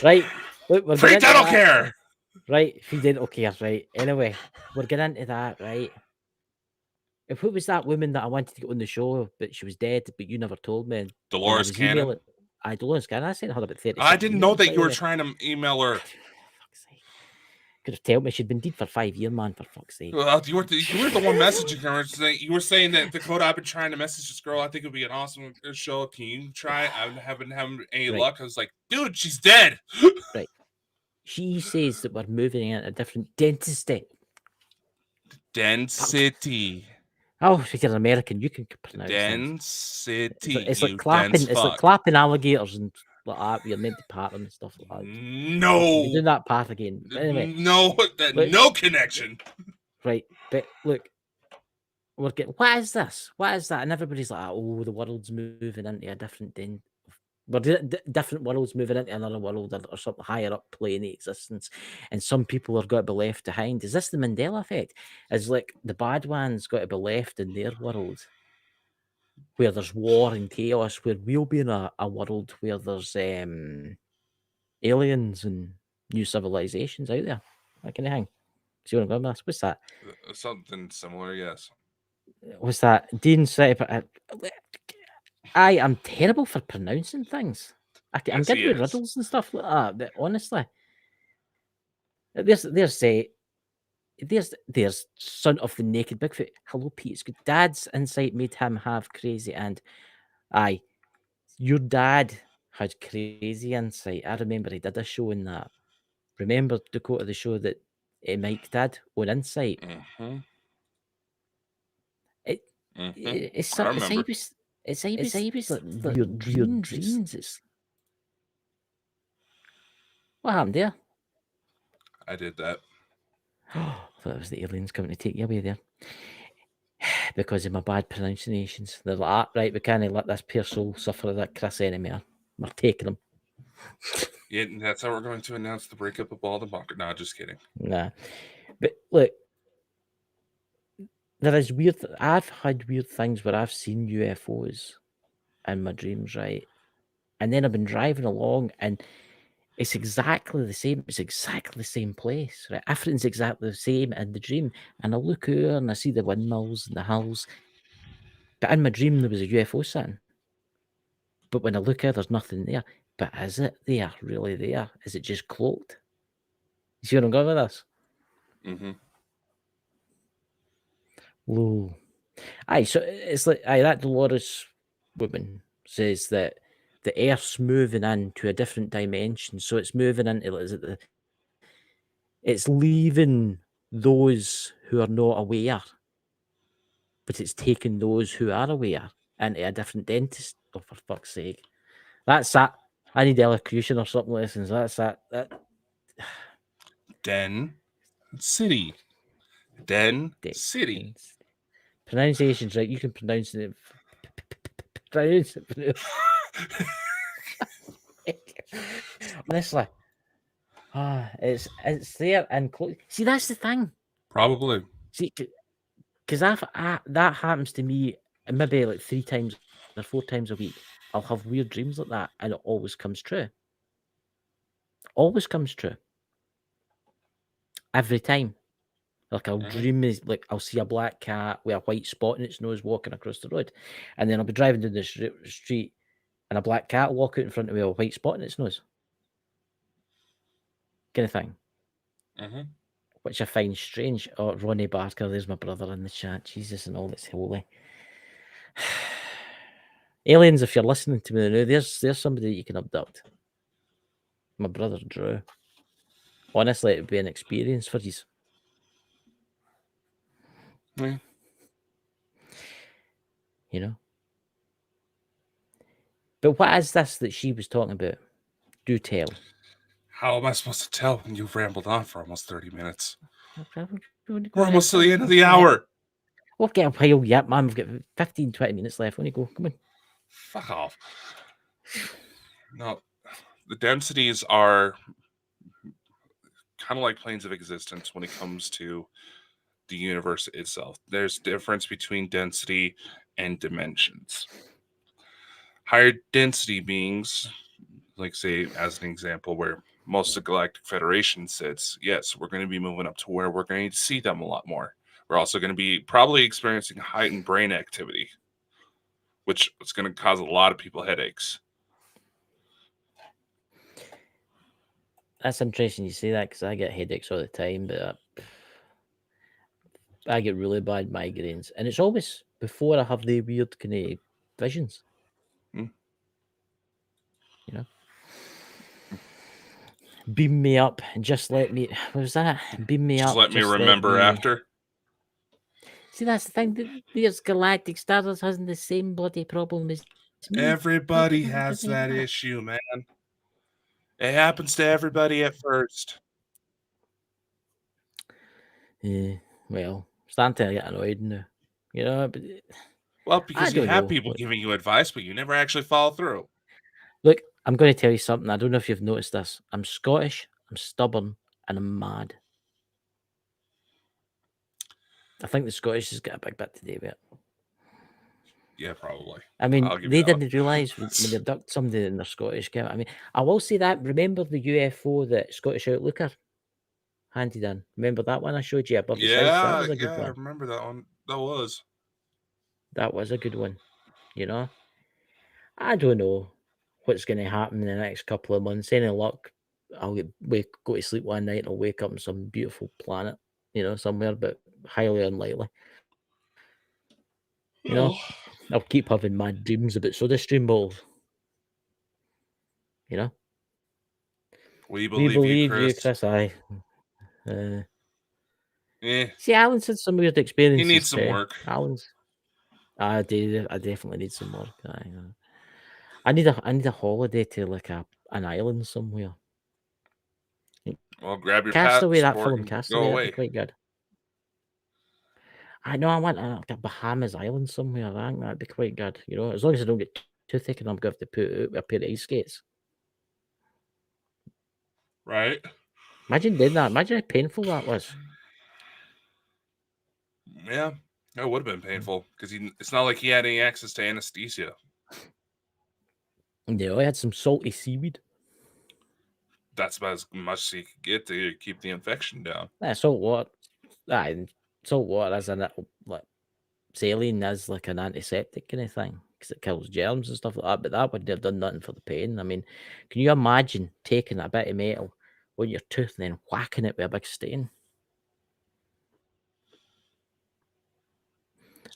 Right. Look, we're
free dental care.
Right. Free dental care. Right. Anyway, we're getting into that. Right. If who was that woman that I wanted to get on the show, but she was dead, but you never told me?
Dolores Cannon.
Dolores Cannon. I sent her about 30.
I didn't know that you were trying to email her.
Could have told me she'd been dead for 5 years, man. For fuck's sake.
Well, you were the one messaging her. You were saying that Dakota, I've been trying to message this girl. I think it would be an awesome show. Can you try? I haven't had any luck. I was like, dude, she's dead.
Right. She says that we're moving in a different dentistry.
Density.
Oh, if you're an American, you can pronounce
density.
It's like clapping. It's like clapping alligators and like that. You're meant to pat them and stuff like that.
No,
you're doing that path again. But anyway,
no, no connection.
Right, but look, we're getting. What is this? What is that? And everybody's like, "Oh, the world's moving into a different different worlds moving into another world or something higher up plane of existence, and some people are got to be left behind." Is this the Mandela effect? Is like the bad ones got to be left in their world where there's war and chaos, where we'll be in a world where there's aliens and new civilizations out there? That kind of thing. See what I'm going with? What's that?
Something similar, yes.
What's that? Dean said, I am terrible for pronouncing things. I'm good with riddles and stuff like that, but honestly, there's son of the naked Bigfoot. Hello, Pete. It's good. Dad's insight made him have crazy, and aye, your dad had crazy insight. I remember he did a show in that. Remember, Dakota, the show that Mike did on Insight?
Mm-hmm.
It's like your dreams. It's what happened there?
I did that.
I thought it was the aliens coming to take you away there because of my bad pronunciations. They're like, right, we can't let this poor soul suffer that Chris anymore. We're taking him.
Yeah, that's how we're going to announce the breakup of Bald and Bonker. No, just kidding.
Nah, but look, there is weird. I've had weird things where I've seen UFOs in my dreams, right? And then I've been driving along and it's exactly the same. It's exactly the same place, right? Everything's exactly the same in the dream. And I look out and I see the windmills and the hills. But in my dream, there was a UFO sitting. But when I look out, there's nothing there. But is it there, really there? Is it just cloaked? You see what I'm going with this?
Mm-hmm.
Whoa. Aye, so it's like, that Dolores woman says that the Earth's moving into a different dimension. So it's moving into, it's leaving those who are not aware, but it's taking those who are aware into a different dentist. Oh, for fuck's sake. That's that. I need elocution or something lessons. That's that.
City. City.
Pronunciation's right. You can pronounce it. Pronounce it. Honestly. It's there and see, that's the thing.
Probably.
See, because that happens to me maybe like 3 times or 4 times a week. I'll have weird dreams like that, and it always comes true. Always comes true. Every time. Like I'll dream is like I'll see a black cat with a white spot in its nose walking across the road, and then I'll be driving down the street, and a black cat will walk out in front of me with a white spot in its nose. Kind of thing. Which I find strange. Oh, Ronnie Barker, there's my brother in the chat. Jesus and all that's holy. Aliens, if you're listening to me now, there's somebody that you can abduct. My brother Drew. Honestly, it would be an experience for you.
Yeah.
You know? But what is this that she was talking about? Do tell.
How am I supposed to tell when you've rambled on for almost 30 minutes?
We're
almost to the end of the hour.
We'll get a while yet, man. We've got 15, 20 minutes left. When you go, come on.
Fuck off. No, the densities are kind of like planes of existence when it comes to the universe itself. There's difference between density and dimensions. Higher density beings, like say as an example where most of the Galactic Federation sits, yes, we're going to be moving up to where we're going to see them a lot more. We're also going to be probably experiencing heightened brain activity, which is going to cause a lot of people headaches.
That's interesting you say that because I get headaches all the time, but I get really bad migraines, and it's always before I have the weird kind of visions. You know, beam me up and just let me. What was that? Beam me
just
up.
Let me remember after.
See, that's the thing. There's Galactic Stardust hasn't the same bloody problem as me.
Everybody has that issue, man. It happens to everybody at first.
Yeah, well, starting to get annoyed now. You know, but
well, because you have people giving you advice, but you never actually follow through.
Look, I'm going to tell you something. I don't know if you've noticed this. I'm Scottish, I'm stubborn, and I'm mad. I think the Scottish has got a big bit to do with it.
Yeah, probably.
I mean, they didn't realise when they abduct somebody in their Scottish game. I mean, I will say that. Remember the UFO that Scottish Outlooker handed in? Remember that one I showed you above his house? That was a good one.
I remember that one.
That was a good one. You know, I don't know what's going to happen in the next couple of months. Any luck, I'll go to sleep one night and I'll wake up on some beautiful planet, you know, somewhere, but highly unlikely. You know, I'll keep having mad dreams about soda stream balls. You know,
we believe
you, Chris.
Aye.
See, Alan's had some weird experiences.
He needs some work.
I definitely need some work. I need a holiday to like an island somewhere.
Well, grab your
Castaway. That
passport
film Castaway, that'd be quite good. I know. I want a Bahamas island somewhere. I think that'd be quite good. You know, as long as I don't get too thick and I'm going to have to put out a pair of ice skates.
Right.
Imagine doing that. Imagine how painful that was.
Yeah, that would have been painful because it's not like he had any access to anesthesia.
Yeah, I had some salty seaweed.
That's about as much as you could get to keep the infection down.
Salt water. Salt water as like saline as like an antiseptic kind of thing because it kills germs and stuff like that. But that wouldn't have done nothing for the pain. I mean, can you imagine taking a bit of metal on your tooth and then whacking it with a big stain?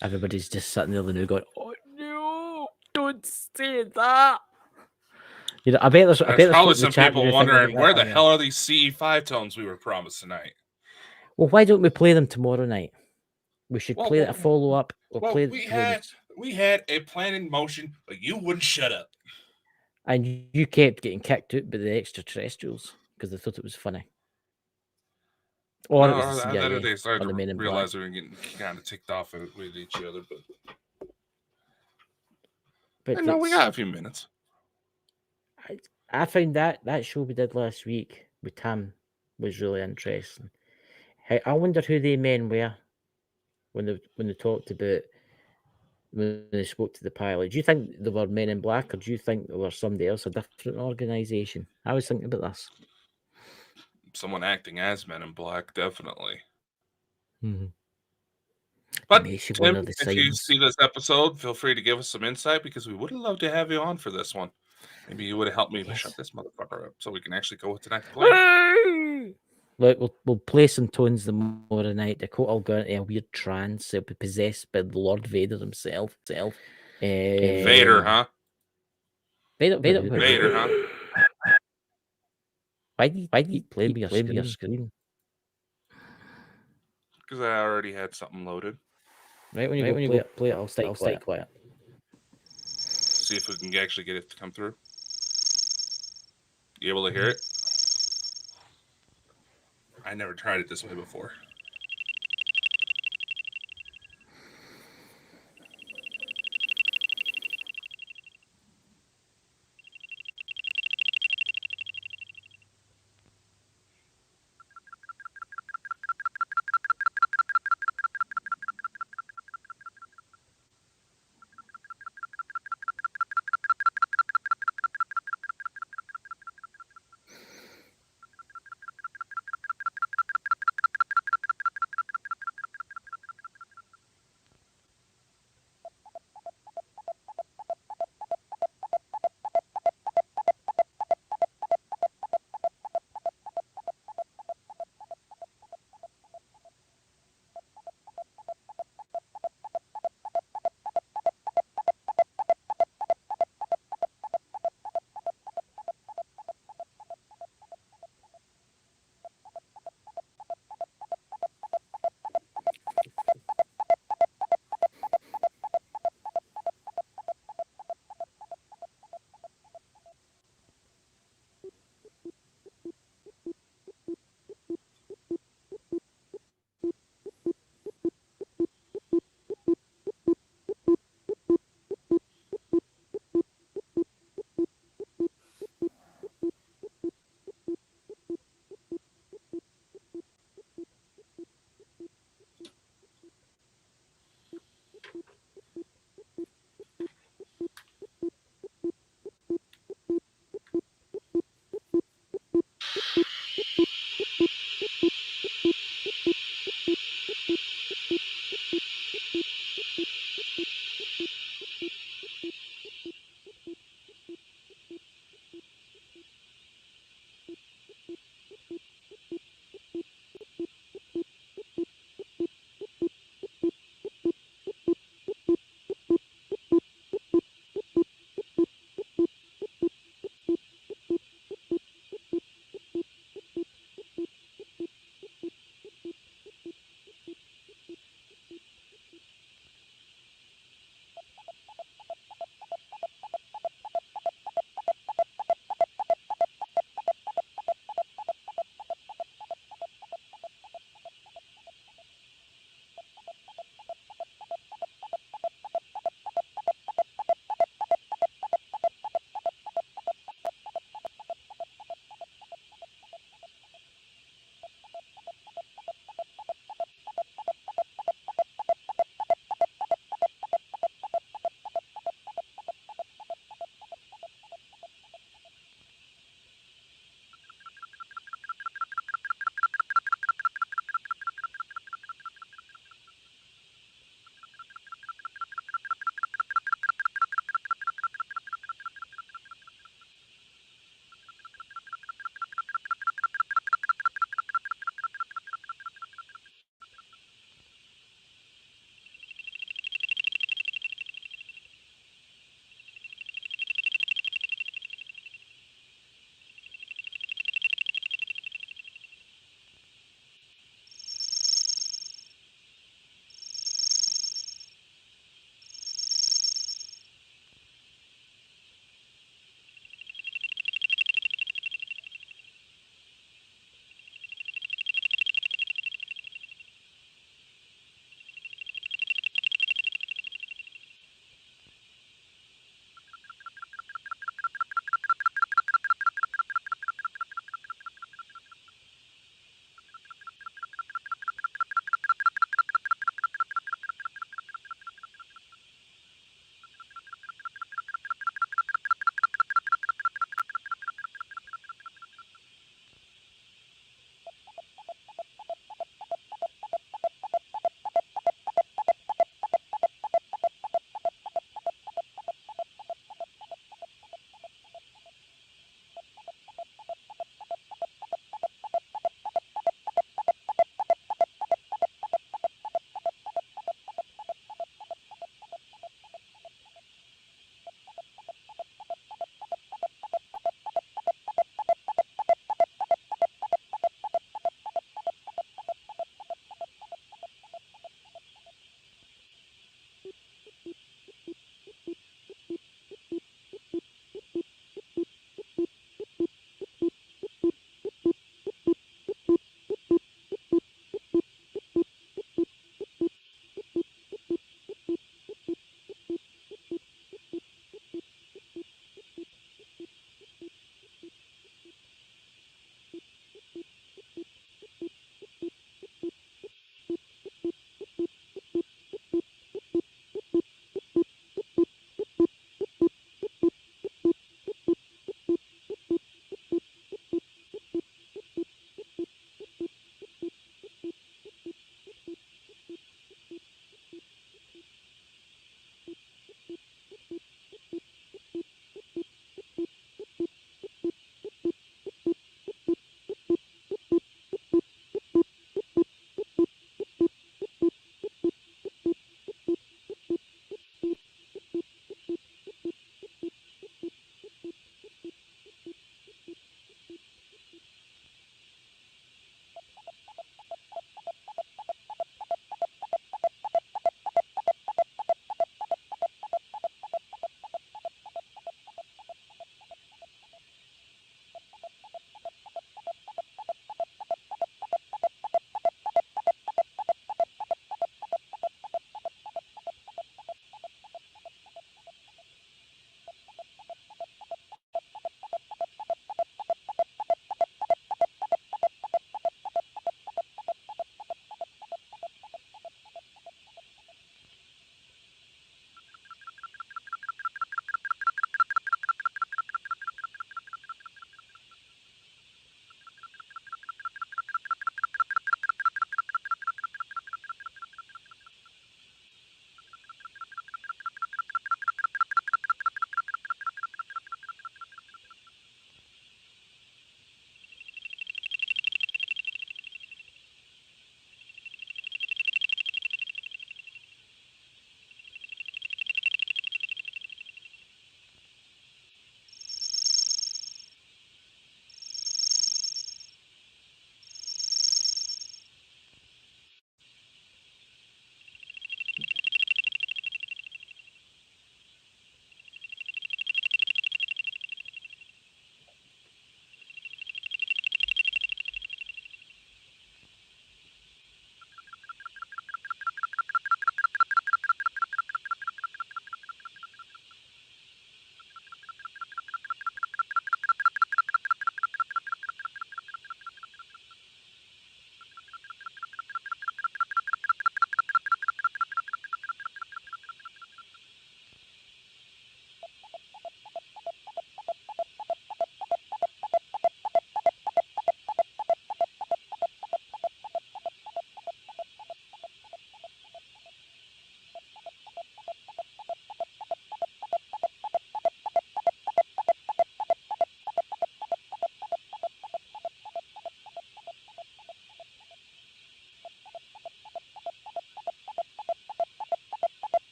Everybody's just sitting there now going, "Oh no, don't say that." You know, I bet there's
probably some people wondering where the hell are these CE5 tones we were promised tonight.
Well, why don't we play them tomorrow night? We should play a follow up.
We had a plan in motion, but you wouldn't shut up.
And you kept getting kicked out by the extraterrestrials because they thought it was funny. Or it was the CIA,
they started
or the Men in
realize
Black.
we were getting kind of ticked off with each other,
but
no, we got a few minutes.
I found that show we did last week with Tim was really interesting. I wonder who they men were when they talked about when they spoke to the pilot. Do you think they were Men in Black, or do you think they were somebody else, a different organization? I was thinking about this.
Someone acting as Men in Black, definitely.
Mm-hmm.
But Tim, if you see this episode, feel free to give us some insight because we would have loved to have you on for this one. Maybe you would have helped me shut this motherfucker up so we can actually go with tonight's plan.
Look, we'll play some tones tomorrow night. Dakota will go into a weird trance. He'll be possessed by the Lord Vader himself.
Vader, huh?
Vader, huh? Why do you play me your screen?
Because I already had something loaded.
Right when you play it, I'll stay quiet.
See if we can actually get it to come through. You able to hear it? I never tried it this way before.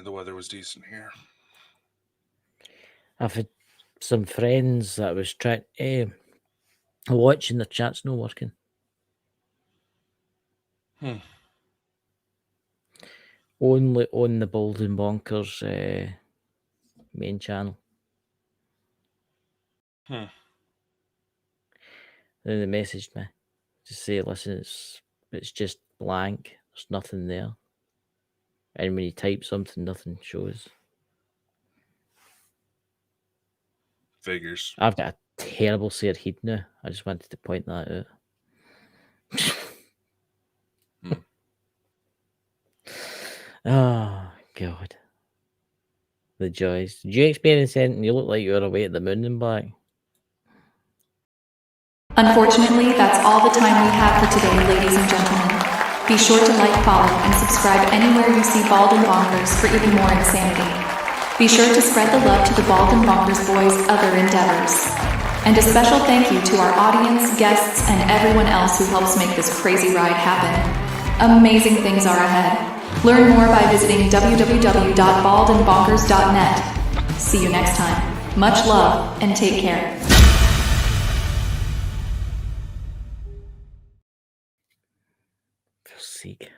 Fortunately, the weather was decent here.
I've had some friends that was trying watching their chat's not working. Only on the Bald and Bonkers main channel. Then they messaged me to say, listen, it's just blank. There's nothing there. And when you type something, nothing shows.
Figures.
I've got a terrible sore head now. I just wanted to point that out. Oh, God. The joys. Did you experience anything? You look like you were away at the moon and back.
Unfortunately, that's all the time we have for today, ladies and gentlemen. Be sure to like, follow, and subscribe anywhere you see Bald and Bonkers for even more insanity. Be sure to spread the love to the Bald and Bonkers boys' other endeavors. And a special thank you to our audience, guests, and everyone else who helps make this crazy ride happen. Amazing things are ahead. Learn more by visiting www.baldandbonkers.net. See you next time. Much love and take care.
For sake.